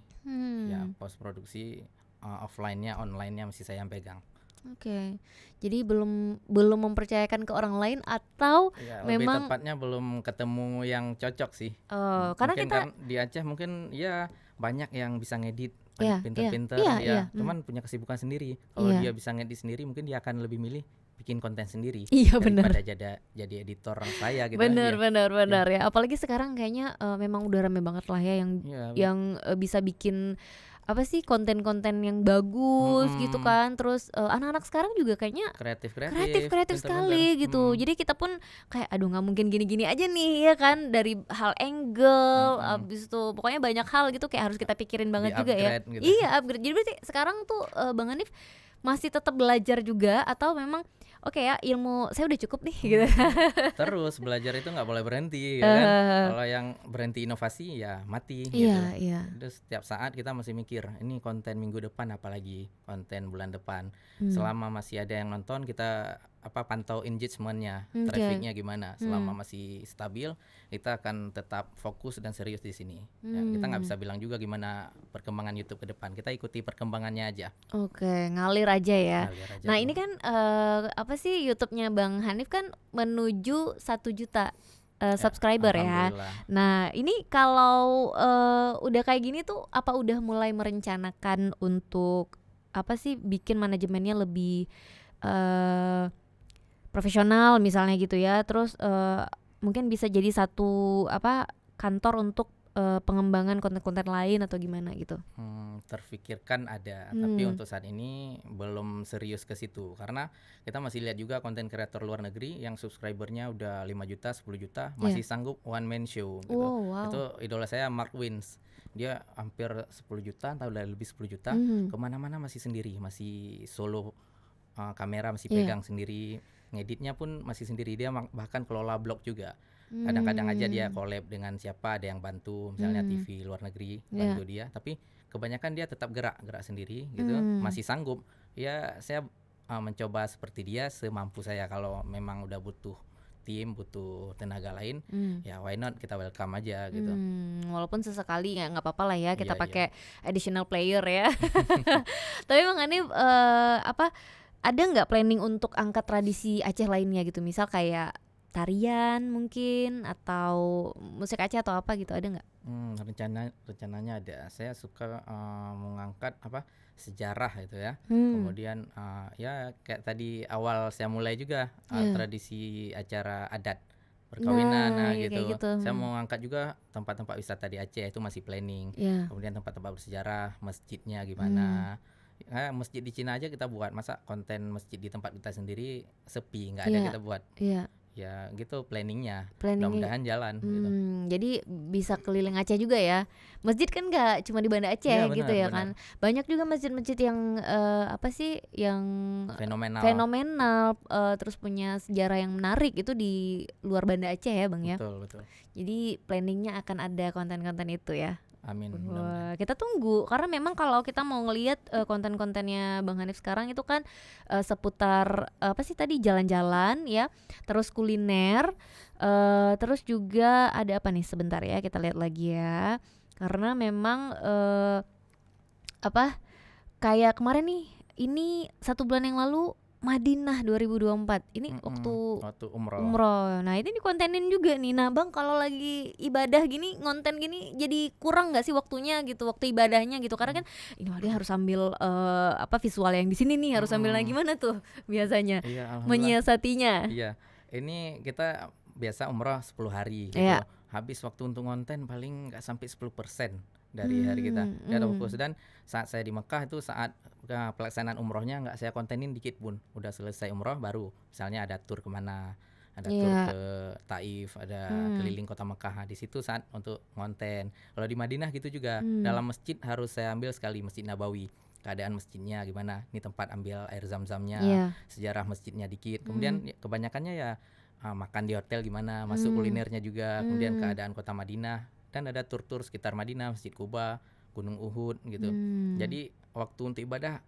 Speaker 2: Ya post produksi offline-nya, online-nya masih saya yang pegang.
Speaker 1: Oke. Jadi belum mempercayakan ke orang lain atau
Speaker 2: Ya, lebih
Speaker 1: memang
Speaker 2: tepatnya belum ketemu yang cocok sih.
Speaker 1: karena
Speaker 2: Mungkin
Speaker 1: kita
Speaker 2: kan di Aceh mungkin ya banyak yang bisa ngedit,
Speaker 1: Iya,
Speaker 2: pinter-pinter
Speaker 1: iya,
Speaker 2: ya.
Speaker 1: iya,
Speaker 2: Cuman punya kesibukan sendiri. Kalau
Speaker 1: Iya.
Speaker 2: dia bisa ngedit sendiri, mungkin dia akan lebih milih bikin konten sendiri
Speaker 1: Iya benar.
Speaker 2: daripada jadi editor saya gitu
Speaker 1: Benar,
Speaker 2: aja.
Speaker 1: benar ya. Apalagi sekarang kayaknya memang udah rame banget lah ya
Speaker 2: Iya,
Speaker 1: yang bisa bikin apa sih konten-konten yang bagus gitu kan. Terus anak-anak sekarang juga kayaknya kreatif
Speaker 2: pinter-pinter.
Speaker 1: sekali gitu. Jadi kita pun kayak aduh nggak mungkin gini-gini aja nih ya kan, dari hal angle abis itu pokoknya banyak hal gitu kayak harus kita pikirin banget juga ya.
Speaker 2: Di-upgrade gitu.
Speaker 1: Iya upgrade. Jadi berarti sekarang tuh Bang Hanif masih tetap belajar juga atau memang oke ya ilmu saya udah cukup nih gitu.
Speaker 2: Terus belajar itu nggak boleh berhenti ya kan. Kalau yang berhenti inovasi ya mati gitu.
Speaker 1: Iya.
Speaker 2: Terus setiap saat kita masih mikir ini konten minggu depan apalagi konten bulan depan. Selama masih ada yang nonton kita pantau engagementnya, trafficnya gimana. Selama masih stabil kita akan tetap fokus dan serius di sini. Ya, kita nggak bisa bilang juga gimana perkembangan YouTube ke depan. Kita ikuti perkembangannya aja.
Speaker 1: Oke, ngalir aja ya.
Speaker 2: Ngalir aja
Speaker 1: Nah
Speaker 2: tuh.
Speaker 1: ini kan apa sih YouTube-nya Bang Hanif kan menuju 1 juta subscriber ya.
Speaker 2: Alhamdulillah.
Speaker 1: Nah ini kalau udah kayak gini tuh apa udah mulai merencanakan untuk apa sih bikin manajemennya lebih profesional misalnya gitu ya. Terus mungkin bisa jadi satu kantor untuk pengembangan konten-konten lain atau gimana gitu.
Speaker 2: Terfikirkan ada, tapi untuk saat ini belum serius ke situ karena kita masih lihat juga konten kreator luar negeri yang subscribernya udah 5 juta, 10 juta masih sanggup one man show gitu.
Speaker 1: Oh, wow.
Speaker 2: Itu idola saya Mark Wins. Dia hampir 10 juta atau udah lebih 10 juta, kemana-mana masih sendiri, masih solo kamera masih pegang sendiri, ngeditnya pun masih sendiri, dia bahkan kelola blog juga. Kadang-kadang aja dia collab dengan siapa, ada yang bantu misalnya TV luar negeri bantu dia, tapi kebanyakan dia tetap gerak sendiri gitu, masih sanggup. Ya saya mencoba seperti dia semampu saya. Kalau memang udah butuh tim, butuh tenaga lain, ya why not, kita welcome aja gitu.
Speaker 1: Walaupun sesekali nggak apa-apa lah ya kita
Speaker 2: Iya,
Speaker 1: pakai additional player ya. Tapi Bang Hanif ada nggak planning untuk angkat tradisi Aceh lainnya gitu, misal kayak tarian mungkin atau musik Aceh atau apa gitu, ada nggak?
Speaker 2: Rencananya ada. Saya suka mengangkat sejarah itu ya. Kemudian ya kayak tadi awal saya mulai juga tradisi acara adat perkawinan
Speaker 1: iya,
Speaker 2: gitu.
Speaker 1: kayak gitu.
Speaker 2: Saya mau angkat juga tempat-tempat wisata di Aceh, itu masih planning.
Speaker 1: Iya.
Speaker 2: Kemudian tempat-tempat bersejarah, masjidnya gimana. Masjid di Cina aja kita buat, masa konten masjid di tempat kita sendiri sepi, nggak ada
Speaker 1: Iya.
Speaker 2: kita buat.
Speaker 1: Iya.
Speaker 2: Ya gitu planningnya.
Speaker 1: Planningnya.
Speaker 2: Mudah-mudahan jalan gitu.
Speaker 1: Jadi bisa keliling Aceh juga ya. Masjid kan nggak cuma di Banda Aceh
Speaker 2: Iya, benar,
Speaker 1: gitu ya
Speaker 2: benar.
Speaker 1: kan. Banyak juga masjid-masjid yang yang
Speaker 2: Fenomenal.
Speaker 1: terus punya sejarah yang menarik itu di luar Banda Aceh ya Bang ya.
Speaker 2: Betul.
Speaker 1: Jadi planningnya akan ada konten-konten itu ya.
Speaker 2: Amin, mudah-mudahan.
Speaker 1: Wah, kita tunggu karena memang kalau kita mau ngelihat konten-kontennya Bang Hanif sekarang itu kan seputar apa sih tadi jalan-jalan ya, terus kuliner, terus juga ada apa nih sebentar ya kita lihat lagi ya. Karena memang apa kayak kemarin nih ini 1 bulan yang lalu Madinah 2024 ini waktu
Speaker 2: Waktu umroh.
Speaker 1: umroh. Nah ini dikontenin juga nih. Nah bang kalau lagi ibadah gini ngonten gini jadi kurang nggak sih waktunya gitu waktu ibadahnya gitu karena kan ini dia harus ambil apa visual yang di sini nih harus ambil lagi gimana tuh biasanya
Speaker 2: Iya, alhamdulillah.
Speaker 1: menyiasatinya.
Speaker 2: Iya, ini kita biasa umroh 10 hari gitu.
Speaker 1: Iya.
Speaker 2: Habis waktu untuk ngonten paling nggak sampai 10% dari hari kita. Dan fokus, dan saat saya di Mekah itu saat pelaksanaan umrohnya nggak saya kontenin dikit pun. Udah selesai umroh baru misalnya ada tur kemana, ada tur
Speaker 1: Iya.
Speaker 2: ke Taif, ada keliling kota Mekah. Nah, di situ saat untuk ngonten. Kalau di Madinah gitu juga, dalam masjid harus saya ambil sekali Masjid Nabawi. Keadaan masjidnya gimana, ini tempat ambil air zam-zamnya,
Speaker 1: Iya.
Speaker 2: sejarah masjidnya dikit. Kemudian kebanyakannya ya makan di hotel gimana, masuk kulinernya juga, kemudian keadaan kota Madinah, dan ada tur-tur sekitar Madinah, Masjid Kuba, Gunung Uhud gitu. Jadi waktu untuk ibadah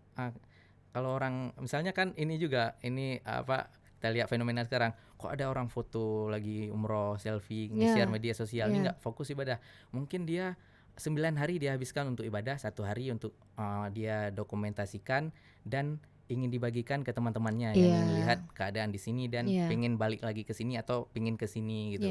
Speaker 2: kalau orang misalnya kan ini juga ini apa kita lihat fenomena sekarang, kok ada orang foto lagi umroh selfie nge-share media sosial, ini nggak fokus ibadah. Mungkin dia 9 hari dia habiskan untuk ibadah, 1 hari untuk dia dokumentasikan dan ingin dibagikan ke teman-temannya yang ingin lihat keadaan di sini dan pengen balik lagi ke sini atau pengen ke sini gitu.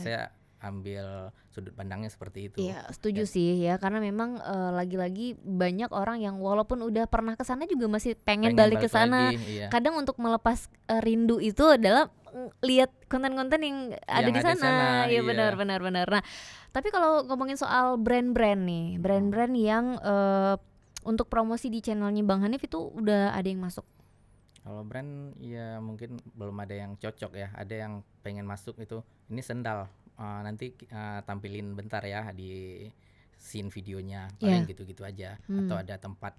Speaker 2: Saya ambil sudut pandangnya seperti itu.
Speaker 1: Iya, setuju sih ya karena memang lagi-lagi banyak orang yang walaupun udah pernah ke sana juga masih pengen balik ke sana.
Speaker 2: lagi, iya.
Speaker 1: Kadang untuk melepas rindu itu adalah lihat konten-konten yang ada
Speaker 2: Yang
Speaker 1: di
Speaker 2: ada di
Speaker 1: sana.
Speaker 2: sana,
Speaker 1: Iya
Speaker 2: iya.
Speaker 1: benar. Nah, tapi kalau ngomongin soal brand-brand nih, brand-brand yang untuk promosi di channelnya Bang Hanif itu udah ada yang masuk.
Speaker 2: Kalau brand ya mungkin belum ada yang cocok ya. Ada yang pengen masuk itu. Ini sendal. Nanti tampilin bentar ya di scene videonya. Paling gitu-gitu aja. Atau ada tempat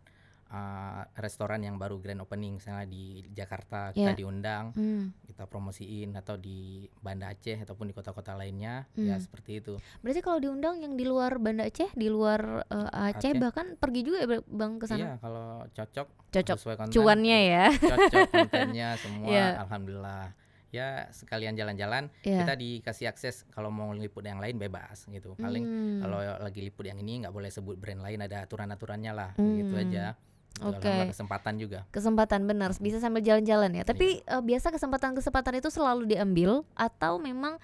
Speaker 2: restoran yang baru grand opening misalnya di Jakarta kita diundang, kita promosiin, atau di Banda Aceh ataupun di kota-kota lainnya, ya seperti itu.
Speaker 1: Berarti kalau diundang yang di luar Banda Aceh, di luar Aceh bahkan pergi juga ya Bang ke sana?
Speaker 2: Iya, kalau cocok sesuai konten,
Speaker 1: cuannya ya.
Speaker 2: cocok kontennya semua.
Speaker 1: Iya.
Speaker 2: Alhamdulillah. Ya sekalian jalan-jalan
Speaker 1: Iya.
Speaker 2: kita dikasih akses, kalau mau liput yang lain bebas gitu. Paling kalau lagi liput yang ini nggak boleh sebut brand lain, ada aturan-aturannya lah, gitu aja.
Speaker 1: Oke.
Speaker 2: Alhamdulillah kesempatan juga.
Speaker 1: Kesempatan benar, bisa sambil jalan-jalan ya. Tapi biasa kesempatan-kesempatan itu selalu diambil atau memang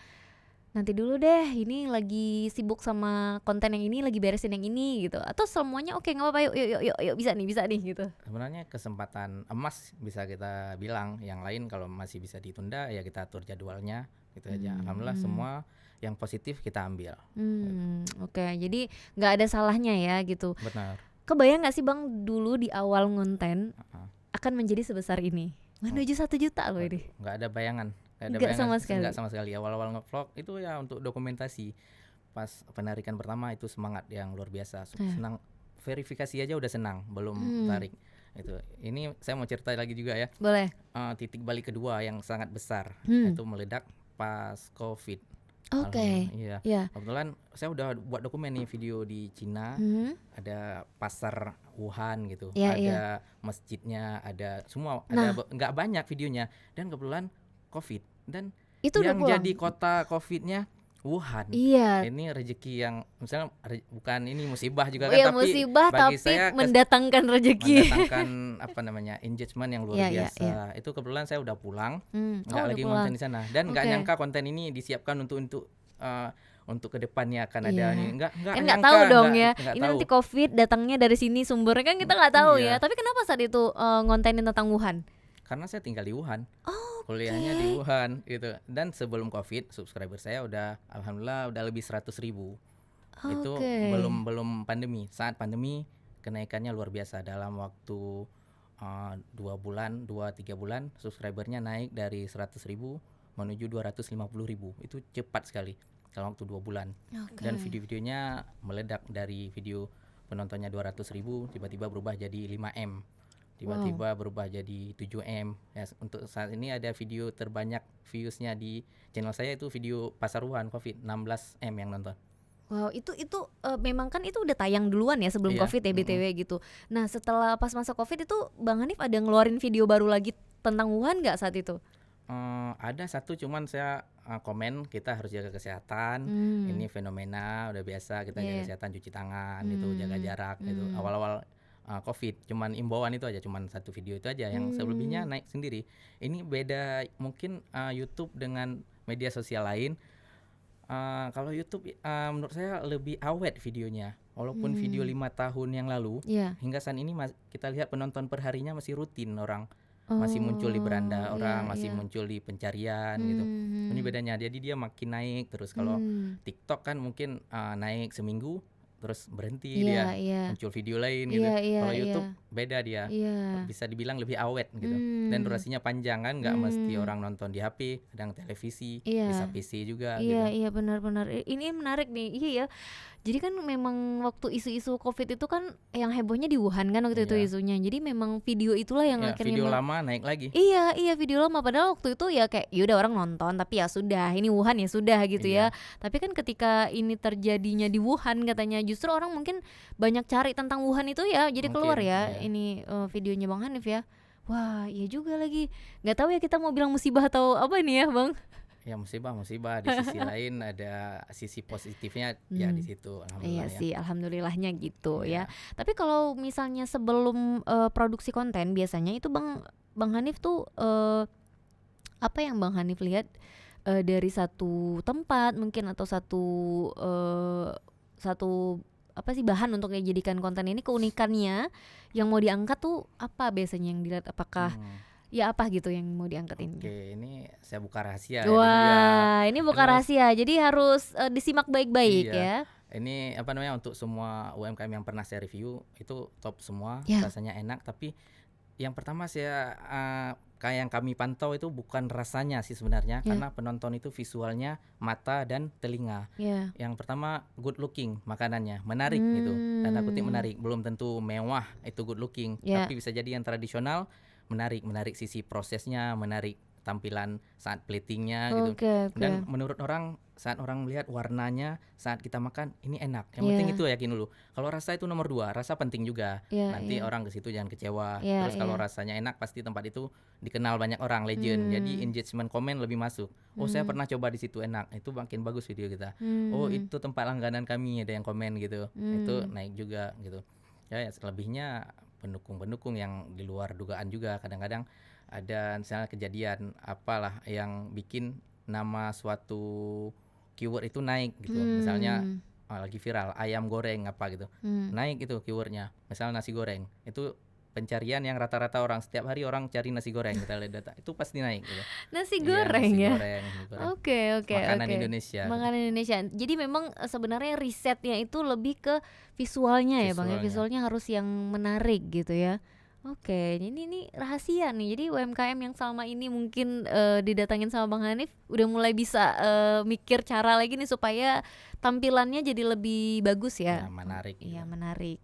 Speaker 1: nanti dulu deh, ini lagi sibuk sama konten yang ini, lagi beresin yang ini gitu. Atau semuanya oke nggak apa-apa, yuk bisa nih gitu.
Speaker 2: Sebenarnya kesempatan emas bisa kita bilang. Yang lain kalau masih bisa ditunda ya kita atur jadwalnya gitu aja. Alhamdulillah semua yang positif kita ambil.
Speaker 1: Oke, jadi nggak ada salahnya ya gitu.
Speaker 2: Benar.
Speaker 1: Kebayang nggak sih Bang dulu di awal ngonten akan menjadi sebesar ini? Menuju 1 juta loh ini.
Speaker 2: Nggak ada bayangan.
Speaker 1: Nggak sama sekali.
Speaker 2: Nggak sama sekali. Awal-awal nge-vlog itu ya untuk dokumentasi. Pas penarikan pertama itu semangat yang luar biasa. Senang, verifikasi aja udah senang, belum tarik. Ini saya mau cerita lagi juga ya.
Speaker 1: Boleh.
Speaker 2: Titik balik kedua yang sangat besar itu meledak pas COVID.
Speaker 1: Oke.
Speaker 2: Iya.
Speaker 1: Ya.
Speaker 2: Kebetulan saya udah buat dokumen nih, video di Cina, ada pasar Wuhan gitu, ada masjidnya, ada semua, ada nggak banyak videonya, dan kebetulan COVID, dan
Speaker 1: Itu
Speaker 2: yang
Speaker 1: udah pulang.
Speaker 2: jadi kota COVID-nya Wuhan.
Speaker 1: Iya.
Speaker 2: Ini rezeki yang misalnya bukan ini musibah juga
Speaker 1: Iya,
Speaker 2: tapi
Speaker 1: musibah
Speaker 2: bagi
Speaker 1: tapi
Speaker 2: saya
Speaker 1: mendatangkan rezeki.
Speaker 2: mendatangkan apa namanya engagement yang luar biasa. Itu kebetulan saya udah pulang, nggak lagi konten di sana, dan nggak nyangka konten ini disiapkan untuk kedepannya akan ada ini. Nggak
Speaker 1: Kan nggak
Speaker 2: nyangka,
Speaker 1: tahu dong
Speaker 2: nggak-
Speaker 1: ya.
Speaker 2: nggak
Speaker 1: Ini
Speaker 2: tahu.
Speaker 1: nanti COVID datangnya dari sini sumbernya kan kita nggak tahu
Speaker 2: Iya.
Speaker 1: ya. Tapi kenapa saat itu ngontenin tentang Wuhan?
Speaker 2: Karena saya tinggal di Wuhan, kuliahnya di Wuhan gitu, dan sebelum COVID subscriber saya udah alhamdulillah udah lebih 100.000. Itu
Speaker 1: Oke.
Speaker 2: belum pandemi. Saat pandemi kenaikannya luar biasa, dalam waktu 2-3 bulan subscribernya naik dari 100.000 menuju 250.000. Itu cepat sekali dalam waktu 2 bulan. Dan video-videonya meledak, dari video penontonnya 200.000 tiba-tiba berubah jadi 5M, tiba-tiba berubah jadi 7M ya. Untuk saat ini ada video terbanyak viewsnya di channel saya itu video pasar Wuhan COVID, 16M yang nonton.
Speaker 1: Wow, memang kan itu udah tayang duluan ya sebelum
Speaker 2: Iya,
Speaker 1: Covid ya BTW gitu. Nah setelah pas masa Covid itu Bang Hanif ada ngeluarin video baru lagi tentang Wuhan nggak saat itu?
Speaker 2: Ada satu cuman saya, komen kita harus jaga kesehatan,
Speaker 1: Hmm,
Speaker 2: ini fenomena udah biasa kita
Speaker 1: iya,
Speaker 2: jaga
Speaker 1: iya.
Speaker 2: kesehatan, cuci tangan gitu, jaga
Speaker 1: Hmm,
Speaker 2: jarak gitu,
Speaker 1: hmm,
Speaker 2: awal-awal, Covid, cuman imbauan itu aja, cuman satu video itu aja, yang selebihnya
Speaker 1: hmm,
Speaker 2: naik sendiri. Ini beda mungkin, YouTube dengan media sosial lain. Kalau YouTube, menurut saya lebih awet videonya. Walaupun video
Speaker 1: hmm,
Speaker 2: 5 tahun yang lalu,
Speaker 1: iya.
Speaker 2: hingga saat ini kita lihat penonton perharinya masih rutin orang. Masih muncul di
Speaker 1: Oh,
Speaker 2: beranda
Speaker 1: iya,
Speaker 2: orang, masih
Speaker 1: iya.
Speaker 2: muncul di pencarian gitu. Ini
Speaker 1: Hmm,
Speaker 2: bedanya, jadi dia makin naik terus. Kalau
Speaker 1: hmm,
Speaker 2: TikTok kan mungkin, naik seminggu, terus berhenti
Speaker 1: iya,
Speaker 2: dia,
Speaker 1: iya,
Speaker 2: muncul video lain
Speaker 1: iya,
Speaker 2: gitu.
Speaker 1: iya,
Speaker 2: Kalau
Speaker 1: iya,
Speaker 2: YouTube beda dia,
Speaker 1: iya.
Speaker 2: bisa dibilang lebih awet gitu. Dan
Speaker 1: Hmm,
Speaker 2: durasinya panjang kan, nggak mesti
Speaker 1: hmm,
Speaker 2: orang nonton di HP, kadang televisi, bisa
Speaker 1: iya.
Speaker 2: PC juga
Speaker 1: Iya,
Speaker 2: gitu.
Speaker 1: iya, benar-benar. Ini menarik nih. Iya ya. Jadi kan memang waktu isu-isu Covid itu kan yang hebohnya di Wuhan kan waktu itu
Speaker 2: Iya.
Speaker 1: isunya. Jadi memang video itulah yang
Speaker 2: Ya,
Speaker 1: akhirnya
Speaker 2: video lama naik lagi.
Speaker 1: iya, iya, video lama padahal waktu itu ya kayak ya udah orang nonton tapi ya sudah, ini Wuhan ya sudah gitu ya.
Speaker 2: Iya,
Speaker 1: Tapi kan ketika ini terjadinya di Wuhan katanya justru orang mungkin banyak cari tentang Wuhan itu ya. Jadi keluar
Speaker 2: mungkin,
Speaker 1: ya
Speaker 2: iya.
Speaker 1: ini videonya Bang Hanif ya. Wah, iya juga lagi. Nggak tahu ya kita mau bilang musibah atau apa ini ya, Bang?
Speaker 2: Ya musibah-musibah, di sisi lain ada sisi positifnya ya di
Speaker 1: Hmm.
Speaker 2: situ,
Speaker 1: Iya
Speaker 2: alhamdulillah ya.
Speaker 1: sih, alhamdulillahnya gitu ya.
Speaker 2: Iya.
Speaker 1: Tapi kalau misalnya sebelum produksi konten biasanya itu Bang Hanif tuh apa yang Bang Hanif lihat dari satu tempat mungkin atau eh, satu apa sih bahan untuk dijadikan konten ini keunikannya yang mau diangkat tuh apa biasanya yang dilihat apakah
Speaker 2: Mmm,
Speaker 1: ya apa gitu yang mau diangkat ininya?
Speaker 2: oke, ini saya buka rahasia ya dulu ya.
Speaker 1: Wah, ini
Speaker 2: Ini
Speaker 1: bukan
Speaker 2: Mas
Speaker 1: rahasia, jadi harus disimak baik-baik
Speaker 2: iya,
Speaker 1: ya.
Speaker 2: ini apa namanya, untuk semua UMKM yang pernah saya review itu top semua,
Speaker 1: Ya,
Speaker 2: rasanya enak, tapi yang pertama saya, kayak yang kami pantau itu bukan rasanya sih sebenarnya,
Speaker 1: ya,
Speaker 2: karena penonton itu visualnya mata dan telinga.
Speaker 1: ya.
Speaker 2: Yang pertama good looking makanannya, menarik gitu, tanda kutip
Speaker 1: Hmm.
Speaker 2: menarik, belum tentu mewah itu good looking,
Speaker 1: Ya,
Speaker 2: tapi bisa jadi yang tradisional menarik, menarik sisi prosesnya, menarik tampilan saat platingnya gitu.
Speaker 1: oke, oke.
Speaker 2: Dan menurut orang saat orang melihat warnanya saat kita makan ini enak, yang penting
Speaker 1: Iya,
Speaker 2: itu yakin dulu. Kalau rasa itu nomor dua, rasa penting juga,
Speaker 1: iya,
Speaker 2: nanti
Speaker 1: iya,
Speaker 2: orang ke situ jangan kecewa.
Speaker 1: iya,
Speaker 2: Terus
Speaker 1: iya.
Speaker 2: kalau rasanya enak pasti tempat itu dikenal banyak orang, legend, jadi
Speaker 1: Hmm,
Speaker 2: engagement komen lebih masuk. Oh saya
Speaker 1: hmm,
Speaker 2: pernah coba di situ enak, itu makin bagus video kita. Oh
Speaker 1: hmm,
Speaker 2: itu tempat langganan kami, ada yang komen gitu, itu
Speaker 1: hmm,
Speaker 2: naik juga gitu. Ya selebihnya pendukung-pendukung yang di luar dugaan juga, kadang-kadang ada misalnya kejadian apalah yang bikin nama suatu keyword itu naik gitu, misalnya
Speaker 1: hmm,
Speaker 2: lagi viral ayam goreng apa gitu,
Speaker 1: hmm.
Speaker 2: naik itu keywordnya, misalnya nasi goreng itu pencarian yang rata-rata orang setiap hari orang cari nasi goreng, kita lihat data itu pasti naik gitu.
Speaker 1: Nasi
Speaker 2: Iya
Speaker 1: goreng
Speaker 2: nasi
Speaker 1: ya?
Speaker 2: goreng, nasi goreng
Speaker 1: Oke, oke,
Speaker 2: makanan
Speaker 1: oke.
Speaker 2: Indonesia gitu,
Speaker 1: Makanan Indonesia. Jadi memang sebenarnya risetnya itu lebih ke visualnya ya Bang ya,
Speaker 2: visualnya.
Speaker 1: visualnya harus yang menarik gitu ya. Oke, ini rahasia nih. Jadi UMKM yang selama ini mungkin didatangin sama Bang Hanif udah mulai bisa mikir cara lagi nih supaya tampilannya jadi lebih bagus
Speaker 2: Ya
Speaker 1: ya.
Speaker 2: menarik gitu.
Speaker 1: Iya menarik.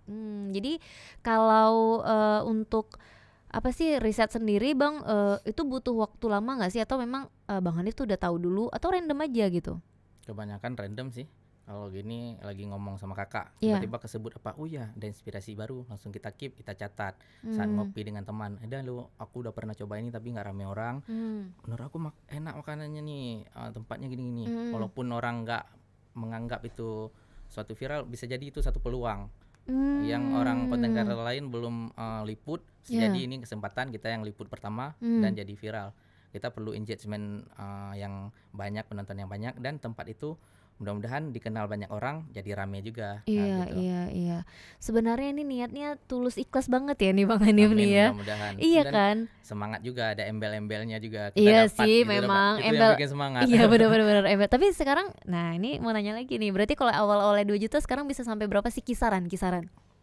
Speaker 1: Jadi kalau untuk apa sih riset sendiri Bang itu butuh waktu lama nggak sih atau memang Bang Hanif tuh udah tahu dulu atau random aja gitu?
Speaker 2: Kebanyakan random sih. Kalau gini lagi ngomong sama kakak,
Speaker 1: Iya.
Speaker 2: tiba-tiba kesebut apa, oh ya ada inspirasi baru, langsung kita keep, kita catat. Saat
Speaker 1: Hmm,
Speaker 2: ngopi dengan teman, ada lu, aku udah pernah coba ini tapi nggak rame orang.
Speaker 1: hmm,
Speaker 2: Menurut aku enak makanannya nih, tempatnya gini-gini.
Speaker 1: hmm,
Speaker 2: Walaupun orang nggak menganggap itu suatu viral, bisa jadi itu satu peluang. Yang orang konten
Speaker 1: hmm,
Speaker 2: kreator lain belum liput, bisa
Speaker 1: ya,
Speaker 2: jadi ini kesempatan kita yang liput pertama dan
Speaker 1: hmm.
Speaker 2: jadi viral. Kita perlu engagement yang banyak, penonton yang banyak, dan tempat itu mudah-mudahan dikenal banyak orang, jadi rame juga. Nah
Speaker 1: Iya,
Speaker 2: gitu.
Speaker 1: iya, iya. Sebenarnya ini niatnya tulus ikhlas banget ya nih Bang Hanif nih
Speaker 2: Amin
Speaker 1: ya.
Speaker 2: mudah-mudahan.
Speaker 1: Iya
Speaker 2: Dan
Speaker 1: kan?
Speaker 2: semangat juga, ada embel-embelnya juga. Kita
Speaker 1: Iya
Speaker 2: dapat
Speaker 1: sih
Speaker 2: gitu, dapat.
Speaker 1: memang
Speaker 2: Itu yang
Speaker 1: embel.
Speaker 2: bikin semangat.
Speaker 1: Iya bener-bener bener embel. Tapi sekarang, nah ini mau nanya lagi nih. Berarti kalau awal-awalnya 2 juta sekarang bisa sampai berapa sih kisaran?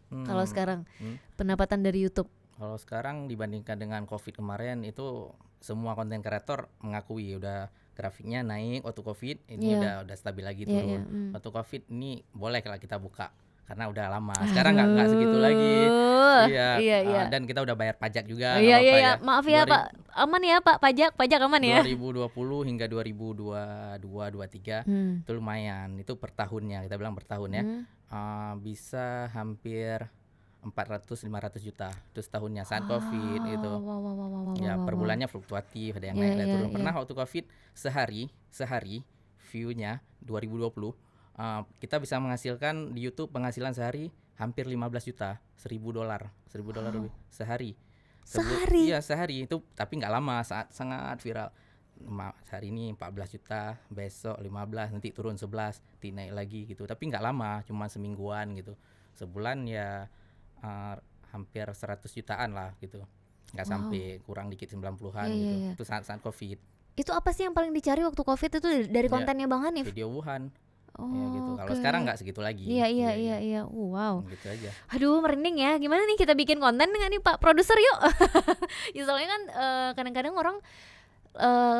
Speaker 1: Kalau
Speaker 2: Hmm,
Speaker 1: sekarang
Speaker 2: hmm.
Speaker 1: pendapatan dari YouTube?
Speaker 2: Kalau sekarang dibandingkan dengan COVID kemarin itu semua konten kreator mengakui udah grafiknya naik waktu COVID, ini
Speaker 1: Iya,
Speaker 2: udah stabil lagi
Speaker 1: iya, iya.
Speaker 2: turun. Waktu COVID ini boleh kalau kita buka karena udah lama. Sekarang nggak segitu lagi.
Speaker 1: Aduh,
Speaker 2: Iya,
Speaker 1: iya iya.
Speaker 2: dan kita udah bayar pajak
Speaker 1: Oh,
Speaker 2: juga, nggak
Speaker 1: iya iya
Speaker 2: apa-apa
Speaker 1: iya,
Speaker 2: ya.
Speaker 1: maaf ya Pak, aman ya Pak, pajak aman ya?
Speaker 2: 2020 hingga 2022, 23
Speaker 1: Hmm.
Speaker 2: itu lumayan. Itu per tahunnya, kita bilang per tahun ya.
Speaker 1: Hmm.
Speaker 2: Bisa hampir 400-500 juta itu setahunnya saat Covid itu.
Speaker 1: Wow, wow, wow, wow, wow,
Speaker 2: Ya
Speaker 1: wow,
Speaker 2: per
Speaker 1: wow.
Speaker 2: bulannya fluktuatif, ada yang
Speaker 1: Iya
Speaker 2: naik, ada yang
Speaker 1: iya
Speaker 2: turun.
Speaker 1: iya.
Speaker 2: Pernah waktu Covid sehari view-nya 2020 kita bisa menghasilkan di YouTube penghasilan sehari hampir 15 juta, $1.000
Speaker 1: Wow,
Speaker 2: lebih sehari.
Speaker 1: sehari?
Speaker 2: Iya sehari itu, tapi nggak lama, sangat viral. Hari ini 14 juta, besok 15, nanti turun 11, nanti naik lagi gitu. Tapi nggak lama, cuma semingguan gitu. Sebulan ya hampir 100 jutaan lah gitu. Nggak
Speaker 1: Wow,
Speaker 2: sampai, kurang dikit 90-an
Speaker 1: iya iya
Speaker 2: gitu.
Speaker 1: iya.
Speaker 2: Itu saat Covid.
Speaker 1: Itu apa sih yang paling dicari waktu Covid itu dari
Speaker 2: Ya,
Speaker 1: kontennya Bang Hanif?
Speaker 2: video Wuhan ya gitu. Kalau sekarang
Speaker 1: Oke.
Speaker 2: nggak segitu lagi.
Speaker 1: Iya iya
Speaker 2: Iya
Speaker 1: iya
Speaker 2: iya,
Speaker 1: iya. Wow.
Speaker 2: gitu aja.
Speaker 1: Aduh merinding ya. Gimana nih kita bikin konten nggak nih Pak Produser yuk? Ya soalnya kan kadang-kadang orang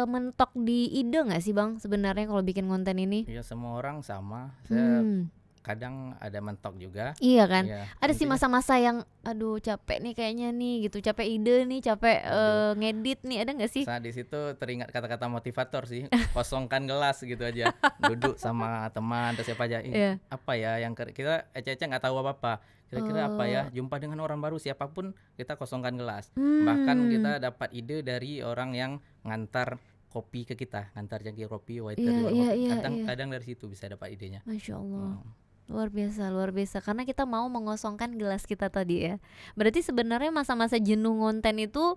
Speaker 1: mentok di ide nggak sih Bang sebenarnya kalau bikin konten ini?
Speaker 2: Iya, semua orang sama. Saya
Speaker 1: Hmm.
Speaker 2: kadang ada mentok juga.
Speaker 1: Iya kan?
Speaker 2: Ya
Speaker 1: Ada sih
Speaker 2: intinya,
Speaker 1: masa-masa yang aduh capek nih kayaknya nih gitu, capek ide nih, capek
Speaker 2: waduh,
Speaker 1: ngedit nih, ada nggak sih?
Speaker 2: saat di situ teringat kata-kata motivator sih, kosongkan gelas gitu aja. Duduk sama teman atau siapa aja,
Speaker 1: Iya.
Speaker 2: apa ya yang kita ece-ece nggak tahu apa-apa. Kira-kira apa ya?
Speaker 1: Oh.
Speaker 2: Jumpa dengan orang baru siapapun, kita kosongkan gelas. Bahkan
Speaker 1: Hmm.
Speaker 2: kita dapat ide dari orang yang ngantar kopi ke kita, ngantar jangkir kopi, waiter
Speaker 1: Iya
Speaker 2: di warung
Speaker 1: iya
Speaker 2: kopi.
Speaker 1: iya iya.
Speaker 2: Kadang-kadang dari situ bisa dapat idenya.
Speaker 1: Masya Allah.
Speaker 2: Hmm.
Speaker 1: Luar biasa, luar biasa. Karena kita mau mengosongkan gelas kita tadi ya. Berarti sebenarnya masa-masa jenuh konten itu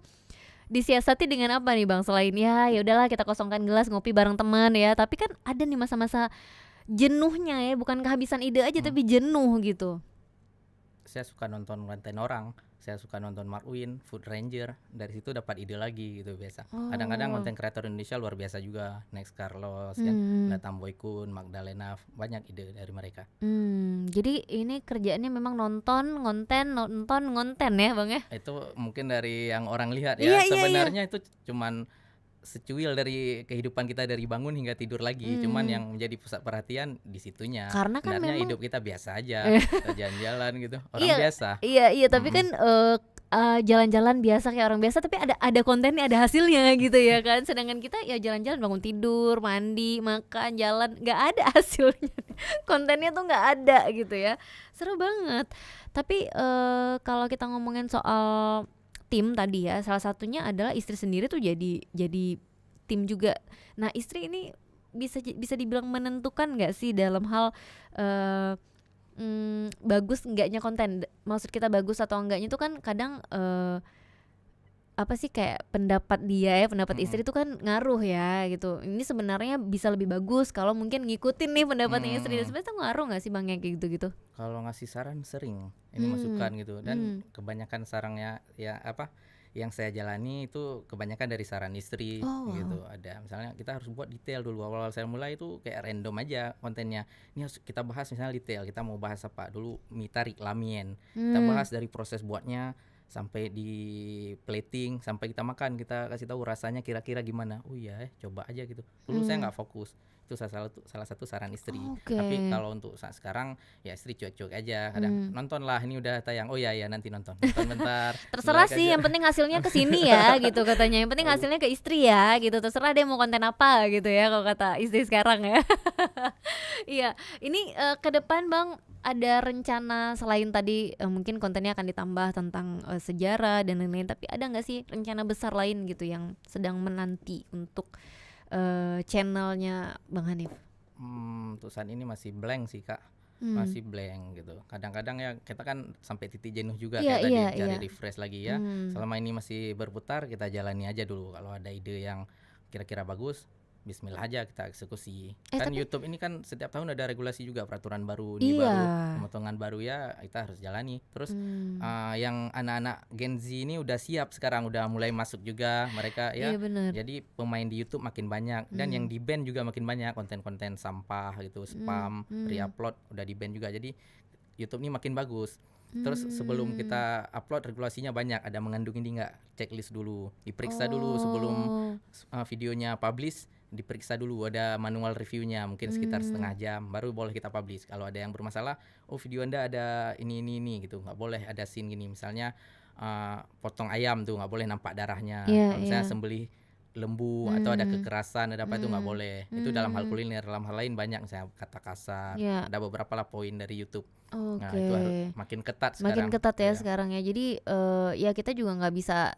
Speaker 1: disiasati dengan apa nih Bang? Selain ya udahlah kita kosongkan gelas ngopi bareng teman ya. Tapi kan ada nih masa-masa jenuhnya ya, bukan kehabisan ide aja
Speaker 2: Hmm.
Speaker 1: tapi jenuh gitu.
Speaker 2: Saya suka nonton konten orang, saya suka nonton Marwin, Food Ranger, dari situ dapat ide lagi gitu biasa. Kadang-kadang
Speaker 1: Oh.
Speaker 2: konten kreator Indonesia luar biasa juga, Next Carlos kan,
Speaker 1: Hmm.
Speaker 2: Latam Boykun, Magdalena, banyak ide dari mereka.
Speaker 1: Jadi ini kerjaannya memang nonton, ngonten ya Bang ya?
Speaker 2: Itu mungkin dari yang orang lihat
Speaker 1: Iya
Speaker 2: ya,
Speaker 1: iya iya.
Speaker 2: sebenarnya itu cuman secuil dari kehidupan kita dari bangun hingga tidur lagi. Cuman
Speaker 1: Hmm.
Speaker 2: yang menjadi pusat perhatian di situnya.
Speaker 1: Karena kan
Speaker 2: Sebenarnya
Speaker 1: memang
Speaker 2: hidup kita biasa aja, kita jalan-jalan gitu, orang
Speaker 1: iya
Speaker 2: biasa.
Speaker 1: iya iya tapi
Speaker 2: Mm-mm.
Speaker 1: kan jalan-jalan biasa kayak orang biasa tapi ada kontennya, ada hasilnya gitu ya kan. Sedangkan kita ya jalan-jalan bangun tidur, mandi, makan, jalan, nggak ada hasilnya. Kontennya tuh nggak ada gitu ya. Seru banget. Tapi kalau kita ngomongin soal tim tadi ya, salah satunya adalah istri sendiri tuh jadi tim juga. Nah, istri ini bisa dibilang menentukan nggak sih dalam hal eh, bagus enggaknya konten. Maksud kita bagus atau enggaknya itu kan kadang apa sih kayak pendapat dia ya, pendapat
Speaker 2: Mm-mm.
Speaker 1: istri itu kan ngaruh ya gitu. Ini sebenarnya bisa lebih bagus kalau mungkin ngikutin nih pendapatnya istri. Dan
Speaker 2: Mm-mm.
Speaker 1: sebenarnya itu ngaruh nggak sih Bang yang kayak gitu-gitu?
Speaker 2: Kalau ngasih saran sering, ini
Speaker 1: Hmm.
Speaker 2: masukan gitu, dan
Speaker 1: Hmm.
Speaker 2: kebanyakan sarannya ya apa yang saya jalani itu kebanyakan dari saran istri
Speaker 1: Oh wow.
Speaker 2: gitu. Ada misalnya kita harus buat detail dulu, awal-awal saya mulai itu kayak random aja kontennya. Ini harus kita bahas misalnya detail, kita mau bahas apa dulu, mie tarik lamien. Kita
Speaker 1: Hmm.
Speaker 2: bahas dari proses buatnya sampai di plating sampai kita makan, kita kasih tahu rasanya kira-kira gimana. Oh iya, coba aja gitu. Dulu saya
Speaker 1: Hmm.
Speaker 2: nggak fokus. Itu salah satu saran istri.
Speaker 1: Oke.
Speaker 2: Tapi kalau untuk saat sekarang ya istri cuek-cuek aja, kadang
Speaker 1: Hmm.
Speaker 2: nonton lah ini udah tayang, oh ya ya nanti nonton bentar,
Speaker 1: Terserah
Speaker 2: like
Speaker 1: sih,
Speaker 2: aja.
Speaker 1: yang penting hasilnya ke sini ya gitu katanya. Yang penting
Speaker 2: Waduh,
Speaker 1: hasilnya ke istri ya gitu. Terserah deh mau konten apa gitu ya kalau kata istri sekarang ya. Iya, ini ke depan Bang ada rencana selain tadi mungkin kontennya akan ditambah tentang sejarah dan lain-lain, tapi ada nggak sih rencana besar lain gitu yang sedang menanti untuk channelnya Bang Hanif?
Speaker 2: untuk saat ini masih blank sih Kak,
Speaker 1: Hmm.
Speaker 2: masih blank gitu. Kadang-kadang ya kita kan sampai titik jenuh juga
Speaker 1: Iya
Speaker 2: kayak tadi
Speaker 1: iya
Speaker 2: cari
Speaker 1: iya.
Speaker 2: refresh lagi ya.
Speaker 1: Hmm.
Speaker 2: Selama ini masih berputar, kita jalani aja dulu. Kalau ada ide yang kira-kira bagus, Bismillah aja kita eksekusi. Kan
Speaker 1: Tapi
Speaker 2: YouTube ini kan setiap tahun ada regulasi juga, peraturan baru, ini
Speaker 1: iya.
Speaker 2: baru, pemotongan baru ya kita harus jalani. Terus
Speaker 1: Hmm.
Speaker 2: yang anak-anak Gen Z ini udah siap sekarang, udah mulai masuk juga mereka
Speaker 1: Iya
Speaker 2: ya.
Speaker 1: benar.
Speaker 2: Jadi pemain di YouTube makin banyak, dan yang
Speaker 1: Hmm.
Speaker 2: di ban juga makin banyak, konten-konten sampah gitu,
Speaker 1: Hmm.
Speaker 2: spam,
Speaker 1: Hmm.
Speaker 2: re-upload udah di ban juga. Jadi YouTube ini makin bagus. Terus sebelum
Speaker 1: Mmm.
Speaker 2: kita upload regulasinya banyak, ada mengandung ini enggak, checklist dulu, diperiksa dulu sebelum
Speaker 1: Oh.
Speaker 2: videonya publish, diperiksa dulu ada manual reviewnya mungkin sekitar
Speaker 1: Mmm.
Speaker 2: setengah jam baru boleh kita publish. Kalau ada yang bermasalah, "Oh video Anda ada ini," gitu, nggak boleh ada scene gini. Misalnya, potong ayam tuh nggak boleh nampak darahnya.
Speaker 1: Iya
Speaker 2: Kalau misalnya
Speaker 1: iya.
Speaker 2: sembelih lembu atau ada
Speaker 1: Mmm.
Speaker 2: kekerasan, ada apa itu nggak
Speaker 1: Mmm.
Speaker 2: boleh. Itu dalam hal
Speaker 1: Mmm.
Speaker 2: kuliner, dalam hal lain banyak misalnya kata kasar,
Speaker 1: Iya.
Speaker 2: ada beberapa lah poin dari YouTube. Nah
Speaker 1: Oke.
Speaker 2: itu makin ketat
Speaker 1: Makin
Speaker 2: sekarang.
Speaker 1: ketat ya
Speaker 2: Iya
Speaker 1: sekarang ya. Jadi, ya kita juga nggak bisa,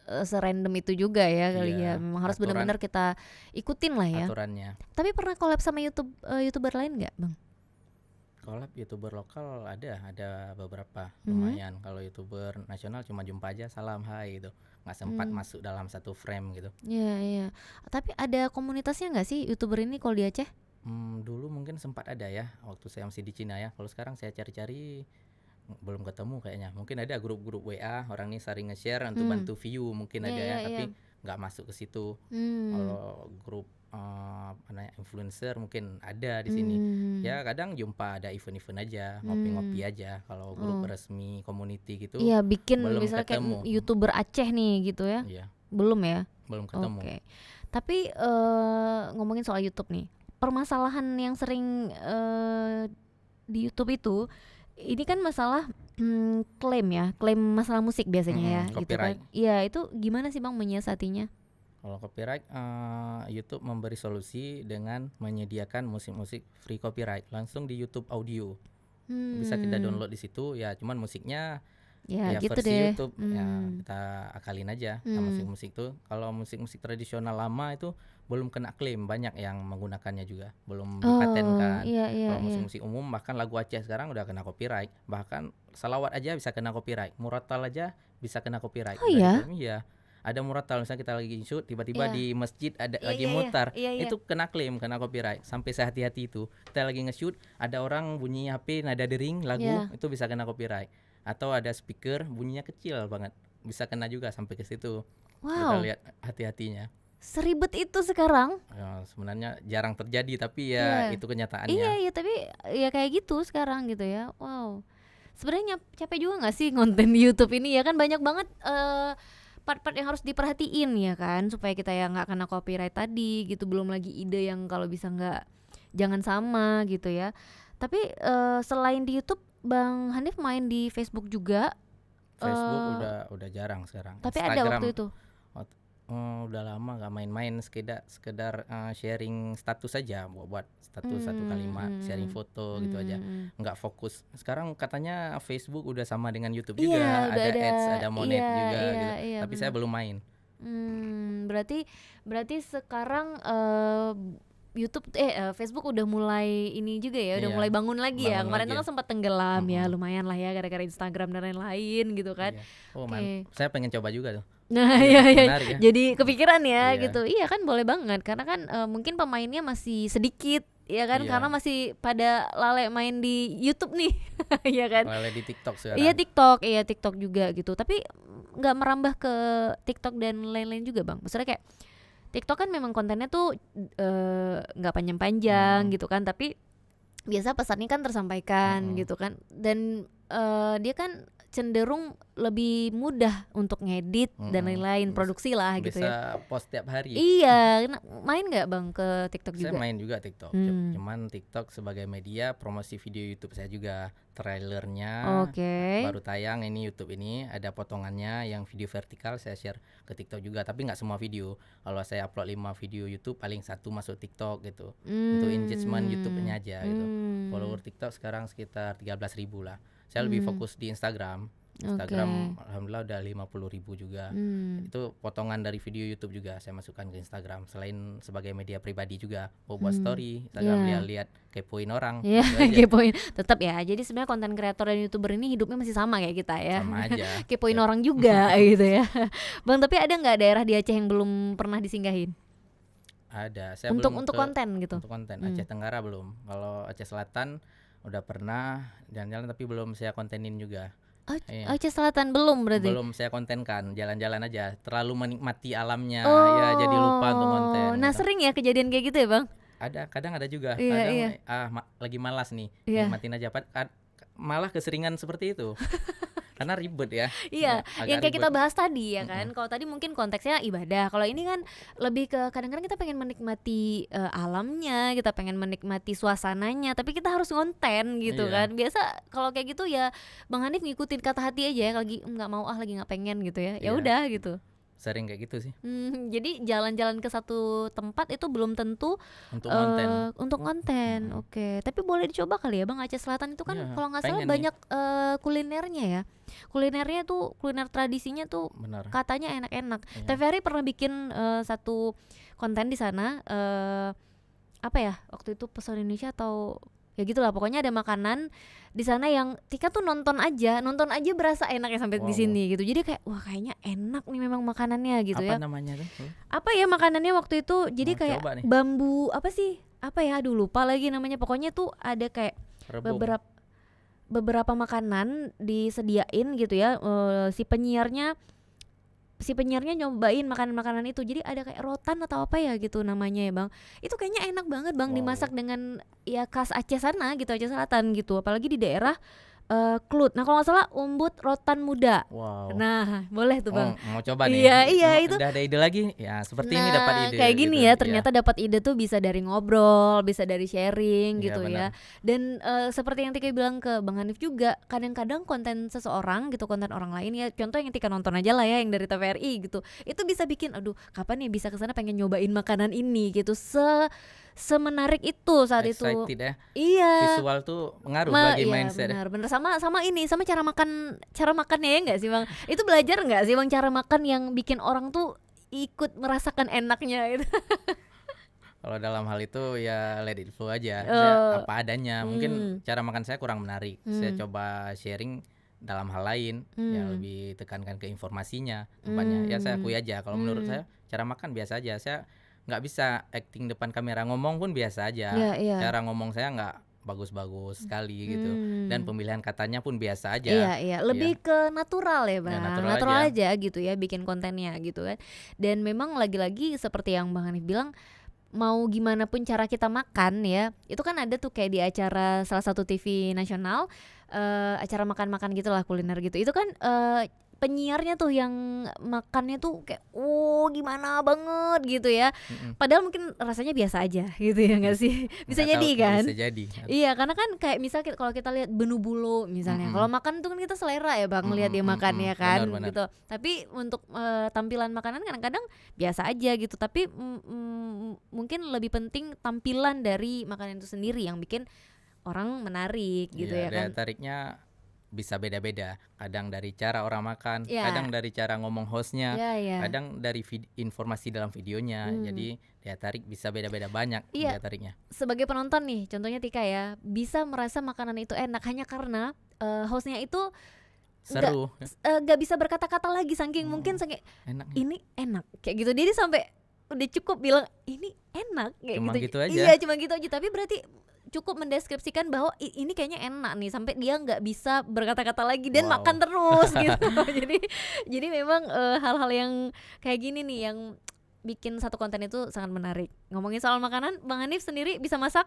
Speaker 1: se-random itu juga ya kali ya.
Speaker 2: iya,
Speaker 1: Memang harus benar-benar kita ikutin lah ya.
Speaker 2: aturannya.
Speaker 1: Tapi pernah collab sama YouTuber lain nggak, Bang?
Speaker 2: Collab YouTuber lokal ada beberapa
Speaker 1: Mhm.
Speaker 2: lumayan. Kalau YouTuber nasional cuma jumpa aja salam, hai gitu. Nggak sempat
Speaker 1: Mmm.
Speaker 2: masuk dalam satu frame gitu.
Speaker 1: Iya iya. Tapi ada komunitasnya nggak sih YouTuber ini kalau di Aceh?
Speaker 2: Dulu mungkin sempat ada ya waktu saya masih di Cina ya. Kalau sekarang saya cari-cari belum ketemu kayaknya. Mungkin ada grup-grup WA orang nih sering nge-share untuk
Speaker 1: Mmm.
Speaker 2: bantu view mungkin
Speaker 1: Iya
Speaker 2: ada ya,
Speaker 1: iya iya.
Speaker 2: tapi nggak masuk ke situ.
Speaker 1: Mmm.
Speaker 2: Kalau grup apa namanya influencer mungkin ada di sini.
Speaker 1: Mmm.
Speaker 2: Ya kadang jumpa ada event-event aja, ngopi-ngopi
Speaker 1: Mmm.
Speaker 2: aja. Kalau grup
Speaker 1: Oh.
Speaker 2: resmi community gitu
Speaker 1: Iya bikin
Speaker 2: belum
Speaker 1: misalnya kayak
Speaker 2: ketemu.
Speaker 1: YouTuber Aceh nih gitu ya?
Speaker 2: Iya,
Speaker 1: Belum ya?
Speaker 2: belum ketemu.
Speaker 1: Oke. Tapi, ngomongin soal YouTube nih, permasalahan yang sering, di YouTube itu, ini kan masalah, klaim ya, klaim masalah musik biasanya ya gitu kan.
Speaker 2: Copyright.
Speaker 1: Iya itu gimana sih Bang menyiasatinya?
Speaker 2: Kalau copyright, YouTube memberi solusi dengan menyediakan musik-musik free copyright langsung di YouTube Audio. Bisa kita
Speaker 1: Mmm.
Speaker 2: download di situ ya, cuman musiknya
Speaker 1: Ya
Speaker 2: ya
Speaker 1: gitu
Speaker 2: versi
Speaker 1: deh.
Speaker 2: YouTube ya kita akalin aja sama
Speaker 1: Mmm.
Speaker 2: musik-musik tuh. Kalau musik-musik tradisional lama itu belum kena klaim, banyak yang menggunakannya juga, belum
Speaker 1: Oh,
Speaker 2: dipatenkan.
Speaker 1: iya iya
Speaker 2: Kalau
Speaker 1: iya.
Speaker 2: musik-musik umum bahkan lagu Aceh sekarang udah kena copyright, bahkan selawat aja bisa kena copyright, murotal aja bisa kena copyright,
Speaker 1: Oh
Speaker 2: udah
Speaker 1: ya?
Speaker 2: diklaim iya. Ada murotal misalnya kita lagi shoot tiba-tiba
Speaker 1: Iya.
Speaker 2: di masjid ada
Speaker 1: Iya
Speaker 2: lagi
Speaker 1: iya iya.
Speaker 2: mutar,
Speaker 1: Iya iya.
Speaker 2: itu kena klaim, kena copyright. Sampai sehati-hati itu. Kita lagi nge-shoot ada orang bunyi HP nada dering lagu
Speaker 1: Iya.
Speaker 2: itu bisa kena copyright. Atau ada speaker bunyinya kecil banget, bisa kena juga sampai ke situ. Kita
Speaker 1: Wow,
Speaker 2: lihat hati-hatinya.
Speaker 1: seribet itu sekarang?
Speaker 2: Sebenarnya jarang terjadi tapi ya
Speaker 1: Iya.
Speaker 2: itu
Speaker 1: Iya
Speaker 2: kenyataannya.
Speaker 1: iya tapi ya kayak gitu sekarang gitu ya. Wow. Sebenarnya capek juga nggak sih ngonten di YouTube ini ya kan banyak banget, part-part yang harus diperhatiin ya kan supaya kita ya nggak kena copyright tadi gitu. Belum lagi ide yang kalau bisa nggak jangan sama gitu ya. Tapi, selain di YouTube Bang Hanif main di Facebook juga,
Speaker 2: Facebook
Speaker 1: eee,
Speaker 2: udah jarang sekarang.
Speaker 1: tapi ada waktu
Speaker 2: Instagram
Speaker 1: itu?
Speaker 2: udah lama nggak main-main, sekedar sharing status saja, buat status satu kalimat, sharing foto gitu aja,
Speaker 1: Mhm.
Speaker 2: nggak fokus. Sekarang katanya Facebook udah sama dengan YouTube
Speaker 1: Iya
Speaker 2: juga,
Speaker 1: udah
Speaker 2: ada
Speaker 1: ada
Speaker 2: ads, ada
Speaker 1: iya
Speaker 2: monet juga
Speaker 1: iya
Speaker 2: gitu,
Speaker 1: iya
Speaker 2: tapi saya
Speaker 1: bener.
Speaker 2: belum main.
Speaker 1: Berarti berarti sekarang, YouTube Facebook udah mulai ini juga ya, udah
Speaker 2: Iya,
Speaker 1: mulai bangun lagi ya.
Speaker 2: bangun
Speaker 1: Kemarin
Speaker 2: lagi
Speaker 1: tuh
Speaker 2: ya.
Speaker 1: kan sempat tenggelam ya,
Speaker 2: Mhm,
Speaker 1: lumayan lah ya gara-gara Instagram dan lain-lain gitu kan.
Speaker 2: iya. Oh
Speaker 1: Oke.
Speaker 2: saya pengen coba juga tuh.
Speaker 1: Nah,
Speaker 2: Iya,
Speaker 1: iya iya,
Speaker 2: menarik ya.
Speaker 1: jadi kepikiran ya
Speaker 2: Iya
Speaker 1: gitu. Iya kan boleh banget karena kan, mungkin pemainnya masih sedikit ya kan, karena
Speaker 2: iya,
Speaker 1: masih pada lale main di YouTube nih, iya kan.
Speaker 2: lele di TikTok
Speaker 1: Iya
Speaker 2: sekarang.
Speaker 1: TikTok juga gitu. Tapi nggak merambah ke TikTok dan lain-lain juga, Bang? Maksudnya kayak TikTok kan memang kontennya tuh, nggak panjang-panjang
Speaker 2: Mhm,
Speaker 1: gitu kan, tapi biasa pesannya kan tersampaikan
Speaker 2: mhm,
Speaker 1: gitu kan. Dan, dia kan cenderung lebih mudah untuk ngedit dan
Speaker 2: mhm.
Speaker 1: lain-lain, produksi lah gitu ya.
Speaker 2: Bisa post tiap hari.
Speaker 1: Iya, main nggak Bang ke TikTok
Speaker 2: Saya
Speaker 1: juga?
Speaker 2: main juga TikTok,
Speaker 1: Mmm.
Speaker 2: cuman TikTok sebagai media promosi video YouTube saya juga. Trailernya
Speaker 1: Oke.
Speaker 2: baru tayang ini YouTube ini, ada potongannya yang video vertikal saya share ke TikTok juga, tapi nggak semua video. Kalau saya upload 5 video YouTube paling satu masuk TikTok gitu. Untuk engagement
Speaker 1: Mmm.
Speaker 2: YouTube-nya aja gitu.
Speaker 1: Mmm.
Speaker 2: Follower TikTok sekarang sekitar 13.000 lah. Saya lebih
Speaker 1: Mmm.
Speaker 2: fokus di Instagram.
Speaker 1: Oke.
Speaker 2: Instagram alhamdulillah udah 50.000 juga.
Speaker 1: Mmm.
Speaker 2: Itu potongan dari video YouTube juga saya masukkan ke Instagram selain sebagai media pribadi juga buat
Speaker 1: Mmm.
Speaker 2: story Instagram
Speaker 1: Iya.
Speaker 2: lihat-lihat kepoin orang
Speaker 1: Iya,
Speaker 2: gitu aja
Speaker 1: kepoin tetap ya. Jadi sebenarnya konten kreator dan YouTuber ini hidupnya masih sama kayak kita ya.
Speaker 2: sama aja
Speaker 1: Kepoin
Speaker 2: ya.
Speaker 1: orang juga gitu ya. Bang, tapi ada nggak daerah di Aceh yang belum pernah disinggahin?
Speaker 2: Ada saya
Speaker 1: Untuk
Speaker 2: belum
Speaker 1: untuk
Speaker 2: ke
Speaker 1: konten gitu?
Speaker 2: untuk konten
Speaker 1: Mmm.
Speaker 2: Aceh Tenggara belum, kalau Aceh Selatan udah pernah jalan-jalan tapi belum saya kontenin juga. Iya,
Speaker 1: Aceh Selatan belum berarti?
Speaker 2: belum saya kontenkan, jalan-jalan aja terlalu menikmati alamnya ya jadi lupa untuk konten
Speaker 1: Oh, nah
Speaker 2: gitu.
Speaker 1: sering ya kejadian kayak gitu ya Bang?
Speaker 2: Kadang ada juga,
Speaker 1: Iya
Speaker 2: kadang
Speaker 1: iya
Speaker 2: lagi malas nih,
Speaker 1: iya.
Speaker 2: nikmatin aja malah keseringan seperti itu. Karena ribet ya.
Speaker 1: Iya,
Speaker 2: Agak
Speaker 1: yang kayak kita
Speaker 2: ribet.
Speaker 1: bahas tadi ya kan.
Speaker 2: Mhm.
Speaker 1: Kalau tadi mungkin konteksnya ibadah. Kalau ini kan lebih ke kadang-kadang kita pengen menikmati alamnya, kita pengen menikmati suasananya, tapi kita harus ngonten gitu
Speaker 2: Iya,
Speaker 1: kan. Biasa kalau kayak gitu ya Bang Hanif ngikutin kata hati aja ya, lagi nggak mau lagi nggak pengen gitu ya. Ya
Speaker 2: iya,
Speaker 1: udah gitu.
Speaker 2: sering kayak gitu sih
Speaker 1: Jadi jalan-jalan ke satu tempat itu belum tentu
Speaker 2: untuk konten.
Speaker 1: untuk konten.
Speaker 2: Mhm.
Speaker 1: Oke, tapi boleh dicoba kali ya Bang, Aceh Selatan itu kan
Speaker 2: Iya,
Speaker 1: kalau nggak salah
Speaker 2: pengen nih,
Speaker 1: banyak kulinernya ya. Kulinernya tuh kuliner tradisinya tuh
Speaker 2: benar.
Speaker 1: katanya enak-enak.
Speaker 2: Iya.
Speaker 1: TVRI pernah bikin satu konten di sana, apa ya waktu itu Pesona Indonesia atau ya gitulah, pokoknya ada makanan di sana yang Tika tuh nonton aja berasa enaknya sampai di
Speaker 2: Wow.
Speaker 1: sini gitu. Jadi kayak wah kayaknya enak nih memang makanannya gitu
Speaker 2: Apa
Speaker 1: ya.
Speaker 2: namanya tuh?
Speaker 1: Apa ya makanannya waktu itu? Jadi
Speaker 2: Mau
Speaker 1: kayak
Speaker 2: coba nih,
Speaker 1: bambu apa sih? Apa ya? Aduh lupa lagi namanya. Pokoknya tuh ada kayak
Speaker 2: rebung.
Speaker 1: beberapa makanan disediain gitu ya. Si penyiarnya nyobain makanan-makanan itu. Jadi ada kayak rotan atau apa ya gitu namanya ya Bang. Itu kayaknya enak banget Bang, dimasak
Speaker 2: Wow.
Speaker 1: dengan ya khas Aceh sana gitu, Aceh Selatan gitu. Apalagi di daerah Klut. Nah kalau nggak salah umbut rotan muda.
Speaker 2: Wow.
Speaker 1: Nah boleh tuh Bang.
Speaker 2: Oh, mau coba nih.
Speaker 1: Iya iya itu.
Speaker 2: Udah ada ide lagi? Ya, seperti ini dapat
Speaker 1: Nah,
Speaker 2: ide
Speaker 1: kayak
Speaker 2: gitu.
Speaker 1: gini ya,
Speaker 2: Iya.
Speaker 1: ternyata dapat ide tuh bisa dari ngobrol, bisa dari sharing
Speaker 2: Iya,
Speaker 1: gitu ya.
Speaker 2: benar.
Speaker 1: Dan seperti yang Tika bilang ke Bang Hanif juga, kadang-kadang konten seseorang gitu, konten orang lain ya, contoh yang Tika nonton aja lah ya, yang dari TVRI gitu. Itu bisa bikin, aduh, kapan ya bisa kesana pengen nyobain makanan ini gitu. Semenarik itu saat itu.
Speaker 2: Excited ya.
Speaker 1: Iya.
Speaker 2: Visual tuh pengaruh bagi
Speaker 1: Iya
Speaker 2: mindset ya.
Speaker 1: benar benar sama ini sama cara makannya ya nggak sih Bang? Itu belajar nggak sih Bang cara makan yang bikin orang tuh ikut merasakan enaknya gitu?
Speaker 2: Kalau dalam hal itu ya let it flow aja. Saya
Speaker 1: Eh,
Speaker 2: apa adanya.
Speaker 1: hmm,
Speaker 2: Mungkin cara makan saya kurang menarik. Saya
Speaker 1: hmm,
Speaker 2: coba sharing dalam hal lain yang
Speaker 1: hmm,
Speaker 2: lebih tekankan ke informasinya, tempatnya. Ya saya
Speaker 1: hmm,
Speaker 2: akui aja. Kalau menurut
Speaker 1: hmm,
Speaker 2: saya cara makan biasa aja. Saya nggak bisa acting depan kamera, ngomong pun biasa aja.
Speaker 1: iya iya,
Speaker 2: Cara ngomong saya nggak bagus-bagus sekali gitu. Dan
Speaker 1: hmm,
Speaker 2: pemilihan katanya pun biasa
Speaker 1: iya
Speaker 2: aja.
Speaker 1: iya,
Speaker 2: Iya,
Speaker 1: lebih ke natural ya
Speaker 2: ya
Speaker 1: Bang,
Speaker 2: natural
Speaker 1: natural
Speaker 2: aja.
Speaker 1: aja gitu ya bikin kontennya gitu kan. Dan memang lagi-lagi seperti yang Bang Hanif bilang, mau gimana pun cara kita makan ya, itu kan ada tuh kayak di acara salah satu TV nasional, acara makan-makan gitulah, kuliner gitu. Itu kan penyiarnya tuh yang makannya tuh kayak gimana banget gitu ya.
Speaker 2: Mm-mm.
Speaker 1: Padahal mungkin rasanya biasa aja gitu ya nggak sih? Bisa
Speaker 2: Nggak tahu,
Speaker 1: jadi kan?
Speaker 2: bisa jadi.
Speaker 1: Iya, karena kan kayak misal kalau kita lihat Benu Bulo misalnya, kalau
Speaker 2: Mm-mm.
Speaker 1: makan tuh kan kita selera ya Bang, lihat
Speaker 2: Mm-mm,
Speaker 1: dia makan
Speaker 2: mm-mm.
Speaker 1: ya kan
Speaker 2: Benar-benar.
Speaker 1: gitu. Tapi untuk tampilan makanan kadang-kadang biasa aja gitu. Tapi mungkin lebih penting tampilan dari makanan itu sendiri yang bikin orang menarik gitu
Speaker 2: Iya,
Speaker 1: ya
Speaker 2: daya
Speaker 1: kan.
Speaker 2: tariknya bisa beda-beda. Kadang dari cara orang makan,
Speaker 1: Iya,
Speaker 2: kadang dari cara ngomong hostnya,
Speaker 1: iya, iya.
Speaker 2: kadang dari informasi dalam videonya.
Speaker 1: Hmm.
Speaker 2: Jadi daya tarik bisa beda-beda banyak
Speaker 1: Iya,
Speaker 2: daya tariknya.
Speaker 1: sebagai penonton nih, contohnya Tika ya, bisa merasa makanan itu enak hanya karena hostnya itu nggak
Speaker 2: Seru.
Speaker 1: nggak bisa berkata-kata lagi saking mungkin
Speaker 2: Oh,
Speaker 1: saking
Speaker 2: enak nih.
Speaker 1: ini enak kayak gitu. Jadi sampai udah cukup bilang ini enak kayak
Speaker 2: Cuma
Speaker 1: gitu.
Speaker 2: gitu aja.
Speaker 1: Iya cuma gitu aja, tapi berarti cukup mendeskripsikan bahwa ini kayaknya enak nih sampai dia nggak bisa berkata-kata lagi dan makan
Speaker 2: Wow.
Speaker 1: terus gitu. Jadi memang hal-hal yang kayak gini nih yang bikin satu konten itu sangat menarik. Ngomongin soal makanan, Bang Hanif sendiri bisa masak?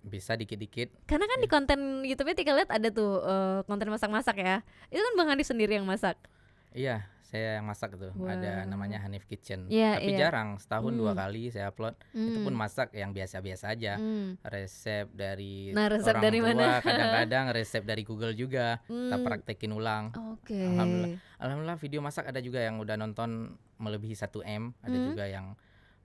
Speaker 2: Bisa dikit-dikit.
Speaker 1: Karena kan di
Speaker 2: Ya.
Speaker 1: konten YouTube-nya Tika lihat ada tuh konten masak-masak ya. Itu kan Bang Hanif sendiri yang masak.
Speaker 2: Iya, saya yang masak tuh. Ada namanya
Speaker 1: Wah.
Speaker 2: Hanif Kitchen.
Speaker 1: Iya,
Speaker 2: Tapi
Speaker 1: iya.
Speaker 2: jarang, setahun dua
Speaker 1: Hmm.
Speaker 2: kali saya upload. Itu pun
Speaker 1: Hmm.
Speaker 2: masak yang biasa-biasa aja.
Speaker 1: Hmm.
Speaker 2: Resep dari
Speaker 1: Nah, resep
Speaker 2: orang
Speaker 1: dari mana?
Speaker 2: tua, kadang-kadang resep dari Google juga. Kita
Speaker 1: Hmm.
Speaker 2: praktekin ulang.
Speaker 1: Oke.
Speaker 2: Alhamdulillah video masak ada juga yang udah nonton melebihi 1 M, ada
Speaker 1: Hmm.
Speaker 2: juga yang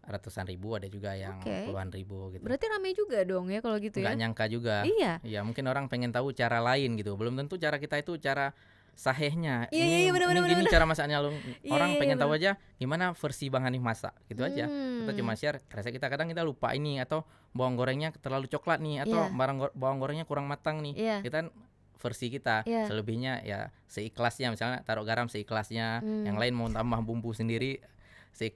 Speaker 2: ratusan ribu, ada juga yang
Speaker 1: Oke.
Speaker 2: puluhan ribu gitu.
Speaker 1: Berarti rame juga dong ya kalau gitu
Speaker 2: Nggak
Speaker 1: ya?
Speaker 2: nyangka juga.
Speaker 1: Iya.
Speaker 2: Ya mungkin orang pengen tahu cara lain gitu. Belum tentu cara kita itu cara sahihnya.
Speaker 1: Iya iya iya, bener
Speaker 2: Ini
Speaker 1: bener
Speaker 2: gini
Speaker 1: bener.
Speaker 2: cara masaknya loh.
Speaker 1: Iya
Speaker 2: Orang
Speaker 1: iya iya
Speaker 2: pengen tahu
Speaker 1: bener.
Speaker 2: aja gimana versi Bang Hanif masak gitu aja. Kita cuma
Speaker 1: Hmm.
Speaker 2: share resep kita, kadang kita lupa ini atau bawang gorengnya terlalu coklat nih atau
Speaker 1: Iya
Speaker 2: bawang gorengnya kurang matang nih.
Speaker 1: iya
Speaker 2: Kita versi kita,
Speaker 1: iya.
Speaker 2: selebihnya ya seikhlasnya, misalnya taruh garam seikhlasnya, yang
Speaker 1: Hmm.
Speaker 2: lain mau tambah bumbu sendiri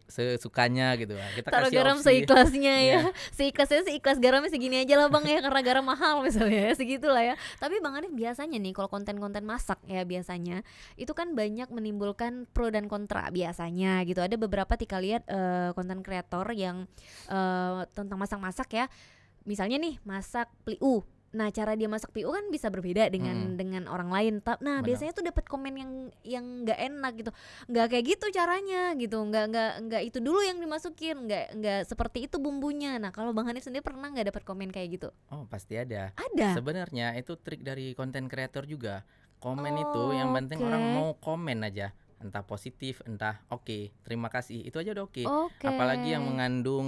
Speaker 2: sesukanya gitu. Kita
Speaker 1: Taruh
Speaker 2: kasih
Speaker 1: garam
Speaker 2: opsi.
Speaker 1: seikhlasnya ya.
Speaker 2: Iya,
Speaker 1: Seikhlas garamnya segini aja lah Bang ya, karena garam mahal misalnya ya, segitulah ya. Tapi Bang Hanif biasanya nih kalau konten-konten masak ya biasanya itu kan banyak menimbulkan pro dan kontra biasanya gitu. Ada beberapa Tika lihat konten kreator yang tentang masak-masak ya. Misalnya nih masak pliu. Nah, cara dia masak PU kan bisa berbeda
Speaker 2: Mhm,
Speaker 1: dengan orang lain. Nah,
Speaker 2: bener.
Speaker 1: biasanya tuh dapat komen yang nggak enak gitu. Nggak kayak gitu caranya gitu. Nggak itu dulu yang dimasukin. Nggak seperti itu bumbunya. Nah, kalau Bang Hanif sendiri pernah nggak dapat komen kayak gitu?
Speaker 2: Oh, pasti ada.
Speaker 1: Ada.
Speaker 2: Sebenarnya itu trik dari konten kreator juga. Komen itu yang penting
Speaker 1: Oke.
Speaker 2: orang mau komen aja. Entah positif, entah oke, terima kasih. Itu aja udah oke.
Speaker 1: Oke.
Speaker 2: Apalagi yang mengandung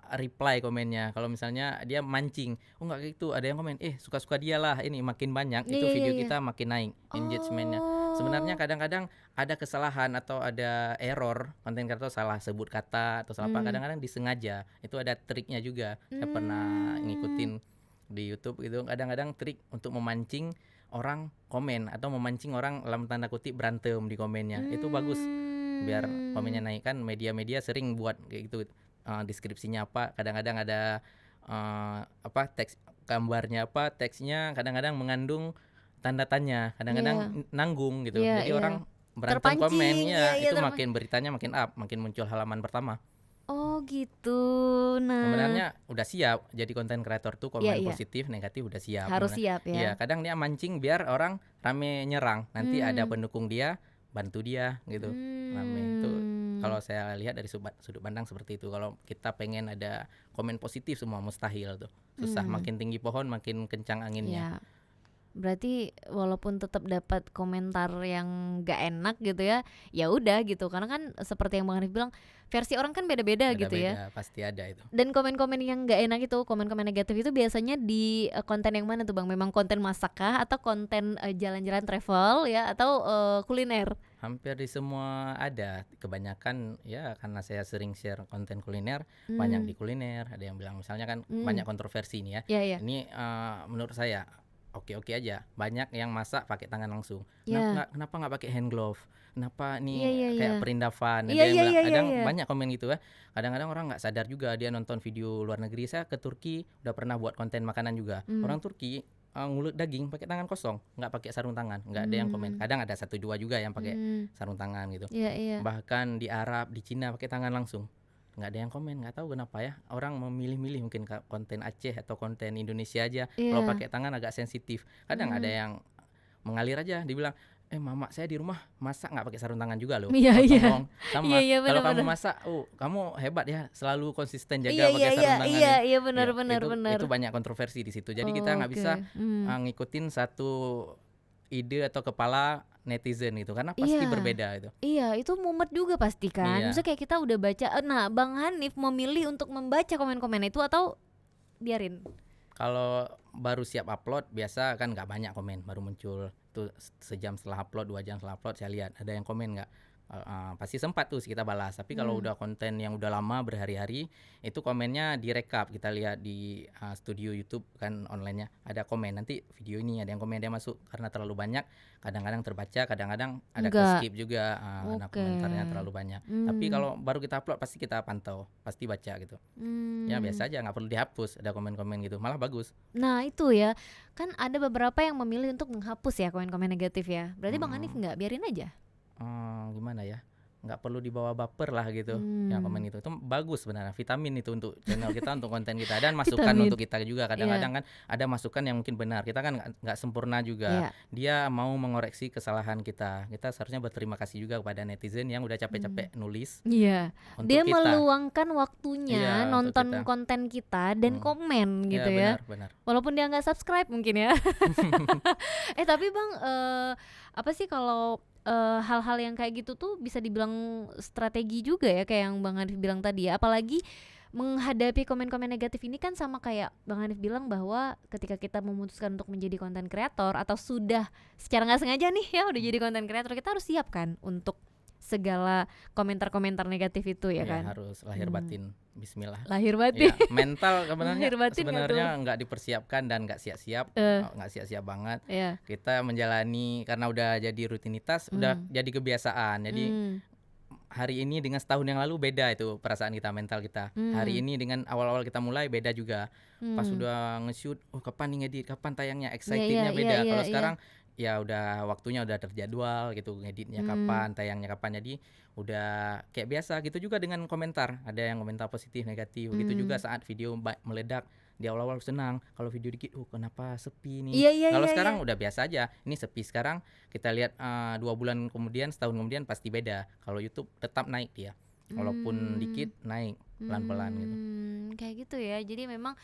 Speaker 2: reply komennya. Kalau misalnya dia mancing, oh nggak kayak gitu. Ada yang komen, suka-suka dia lah. Ini makin banyak,
Speaker 1: Iya
Speaker 2: itu
Speaker 1: iya iya
Speaker 2: video
Speaker 1: iya.
Speaker 2: kita makin naik engagementnya. Sebenarnya
Speaker 1: Oh.
Speaker 2: kadang-kadang ada kesalahan atau ada error konten kreator salah sebut kata atau salah apa.
Speaker 1: Hmm.
Speaker 2: Kadang-kadang disengaja. Itu ada triknya juga. Saya pernah
Speaker 1: Hmm.
Speaker 2: ngikutin di YouTube gitu, kadang-kadang trik untuk memancing orang komen atau memancing orang dalam tanda kutip berantem di komennya. Itu bagus biar komennya
Speaker 1: Hmm.
Speaker 2: naik, kan media-media sering buat kayak gitu, deskripsinya apa, kadang-kadang ada apa teks gambarnya apa, teksnya kadang-kadang mengandung tanda tanya, kadang-kadang
Speaker 1: Iya.
Speaker 2: nanggung gitu.
Speaker 1: Iya
Speaker 2: Jadi
Speaker 1: iya.
Speaker 2: orang berantem komen,
Speaker 1: Terpancing. Iya
Speaker 2: ya
Speaker 1: iya
Speaker 2: itu makin beritanya makin up, makin muncul halaman pertama.
Speaker 1: Oh gitu. Nah,
Speaker 2: Sebenarnya udah siap jadi konten kreator tuh,
Speaker 1: iya
Speaker 2: komen
Speaker 1: iya.
Speaker 2: positif, negatif udah siap.
Speaker 1: Harus siap
Speaker 2: Iya,
Speaker 1: ya.
Speaker 2: kadang dia mancing biar orang rame nyerang. Nanti ada
Speaker 1: Hmm.
Speaker 2: pendukung dia, bantu dia gitu. Rame. Itu
Speaker 1: Hmm.
Speaker 2: kalau saya lihat dari sudut pandang seperti itu. Kalau kita pengen ada komen positif semua mustahil tuh. Susah,
Speaker 1: Hmm.
Speaker 2: makin tinggi pohon makin kencang anginnya.
Speaker 1: Ya. Berarti walaupun tetap dapat komentar yang gak enak gitu ya, ya udah gitu. Karena kan seperti yang Bang Hanif bilang, versi orang kan beda-beda gitu ya.
Speaker 2: Beda-beda, pasti ada itu.
Speaker 1: Dan komen-komen yang gak enak itu, komen-komen negatif itu biasanya di konten yang mana tuh Bang? Memang konten masak kah atau konten jalan-jalan travel ya atau kuliner?
Speaker 2: Hampir di semua ada. Kebanyakan ya karena saya sering share konten kuliner, banyak
Speaker 1: Hmm.
Speaker 2: di kuliner. Ada yang bilang misalnya kan
Speaker 1: Hmm.
Speaker 2: banyak kontroversi nih ya.
Speaker 1: Ya ya.
Speaker 2: Ini menurut saya oke-oke aja. Banyak yang masak pakai tangan langsung.
Speaker 1: Ya.
Speaker 2: Kenapa nggak pakai hand glove? Kenapa
Speaker 1: Iya
Speaker 2: nih
Speaker 1: iya iya.
Speaker 2: kayak perindavan?
Speaker 1: Iya
Speaker 2: Ada yang
Speaker 1: iya
Speaker 2: bilang,
Speaker 1: iya iya
Speaker 2: kadang
Speaker 1: iya.
Speaker 2: banyak komen gitu ya. Kadang-kadang orang nggak sadar juga dia nonton video luar negeri. Saya ke Turki udah pernah buat konten makanan juga.
Speaker 1: Hmm.
Speaker 2: Orang Turki ngulut daging pakai tangan kosong, nggak pakai sarung tangan, nggak ada yang komen.
Speaker 1: Hmm.
Speaker 2: Kadang ada satu dua juga yang pakai
Speaker 1: Hmm.
Speaker 2: sarung tangan gitu.
Speaker 1: Iya iya.
Speaker 2: Bahkan di Arab, di Cina pakai tangan langsung. Nggak ada yang komen, nggak tahu kenapa ya. Orang memilih-milih mungkin konten Aceh atau konten Indonesia aja. Kalau
Speaker 1: Iya.
Speaker 2: pakai tangan agak sensitif. Kadang ada
Speaker 1: Hmm.
Speaker 2: yang mengalir aja, dibilang, mama saya di rumah masak nggak pakai sarung tangan juga loh.
Speaker 1: Iya iya.
Speaker 2: Tolong,
Speaker 1: Iya
Speaker 2: sama.
Speaker 1: iya
Speaker 2: Kalau kamu
Speaker 1: benar-benar.
Speaker 2: masak, kamu hebat ya, selalu konsisten
Speaker 1: Iya
Speaker 2: jaga
Speaker 1: iya
Speaker 2: pakai
Speaker 1: iya
Speaker 2: sarung tangan
Speaker 1: iya
Speaker 2: ini.
Speaker 1: iya benar
Speaker 2: Ya,
Speaker 1: benar benar.
Speaker 2: itu banyak kontroversi di situ. Jadi kita nggak
Speaker 1: Oke.
Speaker 2: bisa
Speaker 1: Hmm.
Speaker 2: ngikutin satu ide atau kepala netizen gitu, karena pasti
Speaker 1: Iya.
Speaker 2: berbeda itu.
Speaker 1: Iya, itu mumet juga pasti kan.
Speaker 2: Iya.
Speaker 1: Maksudnya kayak kita udah baca. Nah, Bang Hanif memilih untuk membaca komen-komen itu atau biarin?
Speaker 2: Kalau baru siap upload biasa kan nggak banyak komen, baru muncul tuh sejam setelah upload, 2 jam setelah upload saya lihat ada yang komen nggak. Pasti sempat tuh kita balas. Tapi kalau
Speaker 1: Hmm.
Speaker 2: udah konten yang udah lama berhari-hari itu komennya direkap, kita lihat di studio YouTube kan online-nya ada komen, nanti video ini ada yang komen, dia masuk karena terlalu banyak, kadang-kadang terbaca, kadang-kadang ada ke
Speaker 1: Enggak.
Speaker 2: skip juga, karena
Speaker 1: Oke.
Speaker 2: komentarnya terlalu banyak. Tapi
Speaker 1: Hmm.
Speaker 2: kalau baru kita upload pasti kita pantau, pasti baca gitu. Ya
Speaker 1: Hmm.
Speaker 2: biasa aja, nggak perlu dihapus ada komen-komen gitu, malah bagus.
Speaker 1: Nah, itu ya. Kan ada beberapa yang memilih untuk menghapus ya komen-komen negatif ya. Berarti Bang Hanif
Speaker 2: Mhm.
Speaker 1: enggak, biarin aja.
Speaker 2: Gimana ya, nggak perlu dibawa baper lah gitu, yang komen
Speaker 1: Hmm.
Speaker 2: itu bagus sebenarnya, vitamin itu untuk channel kita, untuk konten kita, dan masukan
Speaker 1: Vitamin.
Speaker 2: untuk kita juga.
Speaker 1: Iya.
Speaker 2: Kadang-kadang kan ada masukan yang mungkin benar, kita kan nggak sempurna juga,
Speaker 1: Iya.
Speaker 2: dia mau mengoreksi kesalahan kita seharusnya berterima kasih juga kepada netizen yang udah capek-capek nulis
Speaker 1: Iya.
Speaker 2: untuk
Speaker 1: Dia
Speaker 2: kita.
Speaker 1: meluangkan waktunya
Speaker 2: Iya, untuk
Speaker 1: nonton
Speaker 2: kita.
Speaker 1: konten kita dan komen
Speaker 2: Ya
Speaker 1: gitu ya.
Speaker 2: benar.
Speaker 1: Walaupun dia nggak subscribe mungkin ya. Tapi Bang, apa sih kalau hal-hal yang kayak gitu tuh bisa dibilang strategi juga ya kayak yang Bang Hanif bilang tadi ya. Apalagi menghadapi komen-komen negatif ini kan sama kayak Bang Hanif bilang bahwa ketika kita memutuskan untuk menjadi konten kreator atau sudah secara nggak sengaja nih ya udah jadi konten kreator, kita harus siap kan untuk segala komentar-komentar negatif itu ya
Speaker 2: Ya
Speaker 1: kan.
Speaker 2: harus lahir batin, bismillah.
Speaker 1: Lahir batin.
Speaker 2: Ya, mental
Speaker 1: Lahir batin nggak
Speaker 2: sebenarnya nggak dipersiapkan dan nggak siap-siap, nggak siap-siap banget.
Speaker 1: Ya.
Speaker 2: Kita menjalani karena udah jadi rutinitas, udah jadi kebiasaan. Jadi hari ini dengan setahun yang lalu beda itu perasaan kita, mental kita. Hari ini dengan awal-awal kita mulai beda juga. Pas udah nge-shoot, kapan nih ngedit, kapan tayangnya, excitednya beda. Kalau sekarang ya udah waktunya udah terjadwal gitu, ngeditnya kapan, tayangnya kapan. Jadi udah kayak biasa gitu juga dengan komentar. Ada yang komentar positif, negatif. Begitu juga saat video meledak, di awal-awal senang, kalau video dikit, kenapa sepi nih.
Speaker 1: Iya iya
Speaker 2: Kalau
Speaker 1: iya iya.
Speaker 2: sekarang udah biasa aja, ini sepi sekarang, kita lihat 2 bulan kemudian, setahun kemudian pasti beda. Kalau YouTube tetap naik dia, walaupun dikit naik pelan-pelan gitu.
Speaker 1: Kayak gitu ya. Jadi memang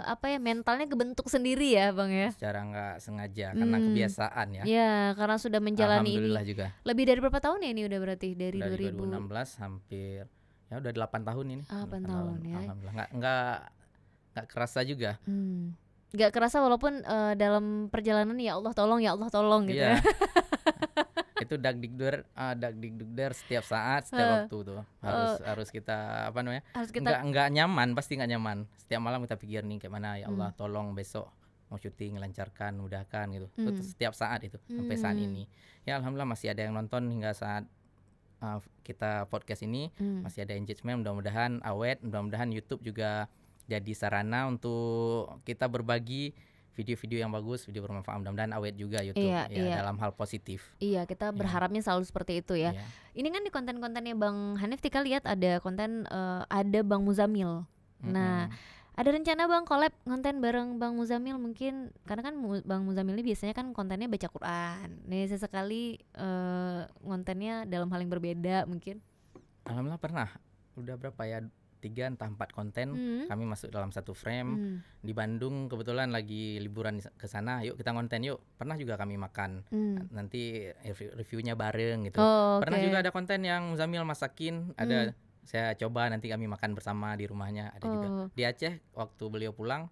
Speaker 1: apa ya, mentalnya kebentuk sendiri ya Bang ya.
Speaker 2: Secara nggak sengaja karena
Speaker 1: Hmm,
Speaker 2: kebiasaan ya.
Speaker 1: ya karena sudah menjalani ini.
Speaker 2: Alhamdulillah juga.
Speaker 1: Lebih dari berapa tahun ya ini udah berarti dari
Speaker 2: Dari
Speaker 1: 2000
Speaker 2: 2016 hampir ya udah 8 tahun ini.
Speaker 1: 8
Speaker 2: 8
Speaker 1: tahun ya.
Speaker 2: Alhamdulillah. Nggak kerasa juga.
Speaker 1: Nggak kerasa walaupun dalam perjalanan ya Allah tolong gitu ya.
Speaker 2: Iya. Itu dag digdugder setiap saat, setiap waktu tuh. Harus kita apa namanya?
Speaker 1: Harus kita
Speaker 2: Nggak nyaman, pasti nggak nyaman. Setiap malam kita pikir nih kayak mana, ya Allah tolong besok mau syuting lancarkan, mudahkan gitu. Itu setiap saat itu sampai saat ini. Ya alhamdulillah masih ada yang nonton hingga saat kita podcast ini, masih ada engagement, mudah-mudahan awet, mudah-mudahan YouTube juga jadi sarana untuk kita berbagi video-video yang bagus, video bermanfaat, mudah-mudahan awet juga YouTube
Speaker 1: Iya.
Speaker 2: dalam hal positif.
Speaker 1: Iya, kita berharapnya selalu seperti itu ya.
Speaker 2: Iya.
Speaker 1: Ini kan di konten-kontennya Bang Hanif Tika lihat ada konten ada Bang Muzamil. Nah, ada rencana Bang collab konten bareng Bang Muzamil mungkin, karena kan Bang Muzamil ini biasanya kan kontennya baca Quran. Nih sesekali kontennya dalam hal yang berbeda mungkin.
Speaker 2: Alhamdulillah pernah. Udah berapa ya? 3 entah 4 konten kami masuk dalam satu frame. Di Bandung kebetulan lagi liburan ke sana, yuk kita konten yuk. Pernah juga kami makan. Nanti reviewnya bareng gitu. Pernah juga ada konten yang Muzamil masakin, ada saya coba nanti kami makan bersama di rumahnya, ada juga. Di Aceh waktu beliau pulang,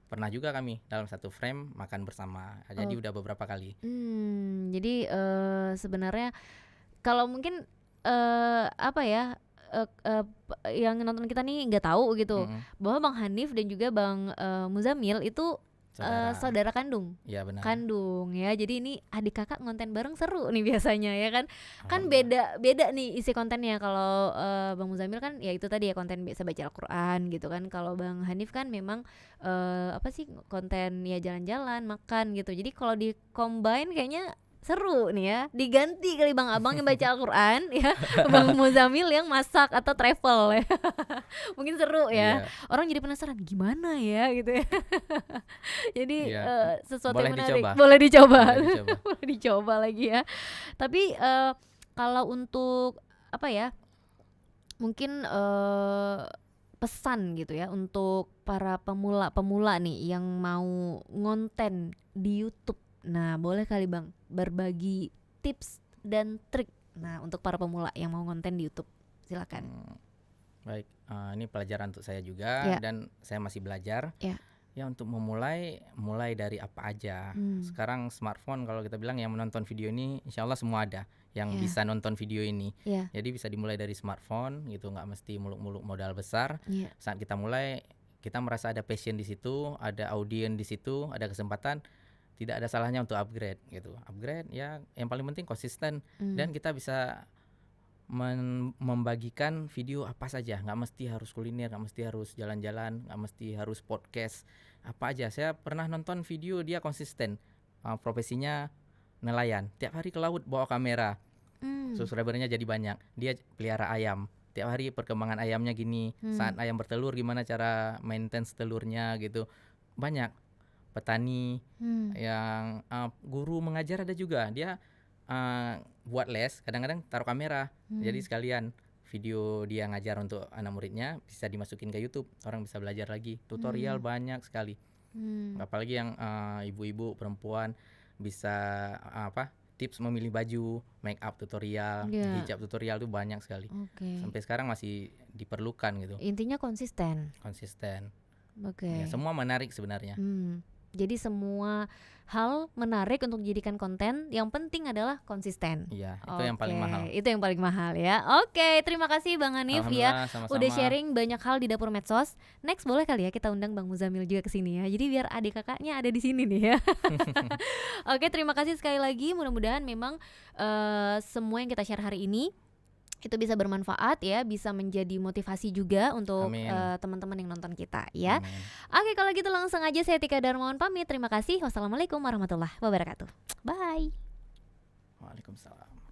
Speaker 2: pernah juga kami dalam satu frame makan bersama. Jadi udah beberapa kali.
Speaker 1: Jadi sebenarnya kalau mungkin apa ya, yang nonton kita nih nggak tahu gitu bahwa Bang Hanif dan juga Bang Muzamil itu saudara kandung.
Speaker 2: Iya benar.
Speaker 1: Kandung ya. Jadi ini adik kakak ngonten bareng seru nih biasanya ya kan. Kan beda nih isi kontennya. Kalau Bang Muzamil kan ya itu tadi ya, konten biasa baca Al-Qur'an gitu kan. Kalau Bang Hanif kan memang apa sih, konten ya jalan-jalan, makan gitu. Jadi kalau di combine kayaknya seru nih ya. Diganti kali Bang Abang yang baca Al-Qur'an ya, Bang Muzamil yang masak atau travel ya. Mungkin seru ya. Orang jadi penasaran gimana ya gitu ya. Jadi sesuatu yang menarik. Boleh dicoba. Boleh dicoba lagi ya. Tapi kalau untuk apa ya, mungkin pesan gitu ya untuk para pemula nih yang mau ngonten di YouTube. Nah, boleh kali Bang berbagi tips dan trik untuk para pemula yang mau ngonten di YouTube. Silakan.
Speaker 2: Baik, ini pelajaran untuk saya juga dan saya masih belajar. Ya untuk mulai dari apa aja. Sekarang smartphone kalau kita bilang yang menonton video ini insya Allah semua ada yang bisa nonton video ini. Jadi bisa dimulai dari smartphone gitu, nggak mesti muluk-muluk modal besar. Saat kita mulai, kita merasa ada passion di situ, ada audiens di situ, ada kesempatan, tidak ada salahnya untuk upgrade gitu. Upgrade ya, yang paling penting konsisten dan kita bisa membagikan video apa saja, nggak mesti harus kuliner, nggak mesti harus jalan-jalan, nggak mesti harus podcast, apa aja. Saya pernah nonton video dia konsisten, profesinya nelayan, tiap hari ke laut bawa kamera, subscribernya jadi banyak, dia pelihara ayam, tiap hari perkembangan ayamnya gini, saat ayam bertelur gimana cara maintenance telurnya gitu, banyak. Petani yang guru mengajar ada juga, dia buat les, kadang-kadang taruh kamera, jadi sekalian video dia ngajar untuk anak muridnya bisa dimasukin ke YouTube, orang bisa belajar lagi, tutorial banyak sekali. Apalagi yang ibu-ibu perempuan bisa tips memilih baju, make up tutorial, hijab tutorial itu banyak sekali. Sampai sekarang masih diperlukan gitu.
Speaker 1: Intinya konsisten.
Speaker 2: Ya, semua menarik sebenarnya.
Speaker 1: Jadi semua hal menarik untuk dijadikan konten. Yang penting adalah konsisten.
Speaker 2: Iya, itu yang paling mahal.
Speaker 1: Itu yang paling mahal ya. Oke, terima kasih Bang Hanif ya.
Speaker 2: Sama-sama.
Speaker 1: Udah sharing banyak hal di Dapur Medsos. Next boleh kali ya kita undang Bang Muzamil juga ke sini ya. Jadi biar adik kakaknya ada di sini nih ya. Oke, terima kasih sekali lagi. Mudah-mudahan memang semua yang kita share hari ini itu bisa bermanfaat ya, bisa menjadi motivasi juga untuk teman-teman yang nonton kita ya. Oke, kalau gitu langsung aja saya Tika Darmawan pamit. Terima kasih. Wassalamualaikum warahmatullahi wabarakatuh. Bye.
Speaker 2: Waalaikumsalam.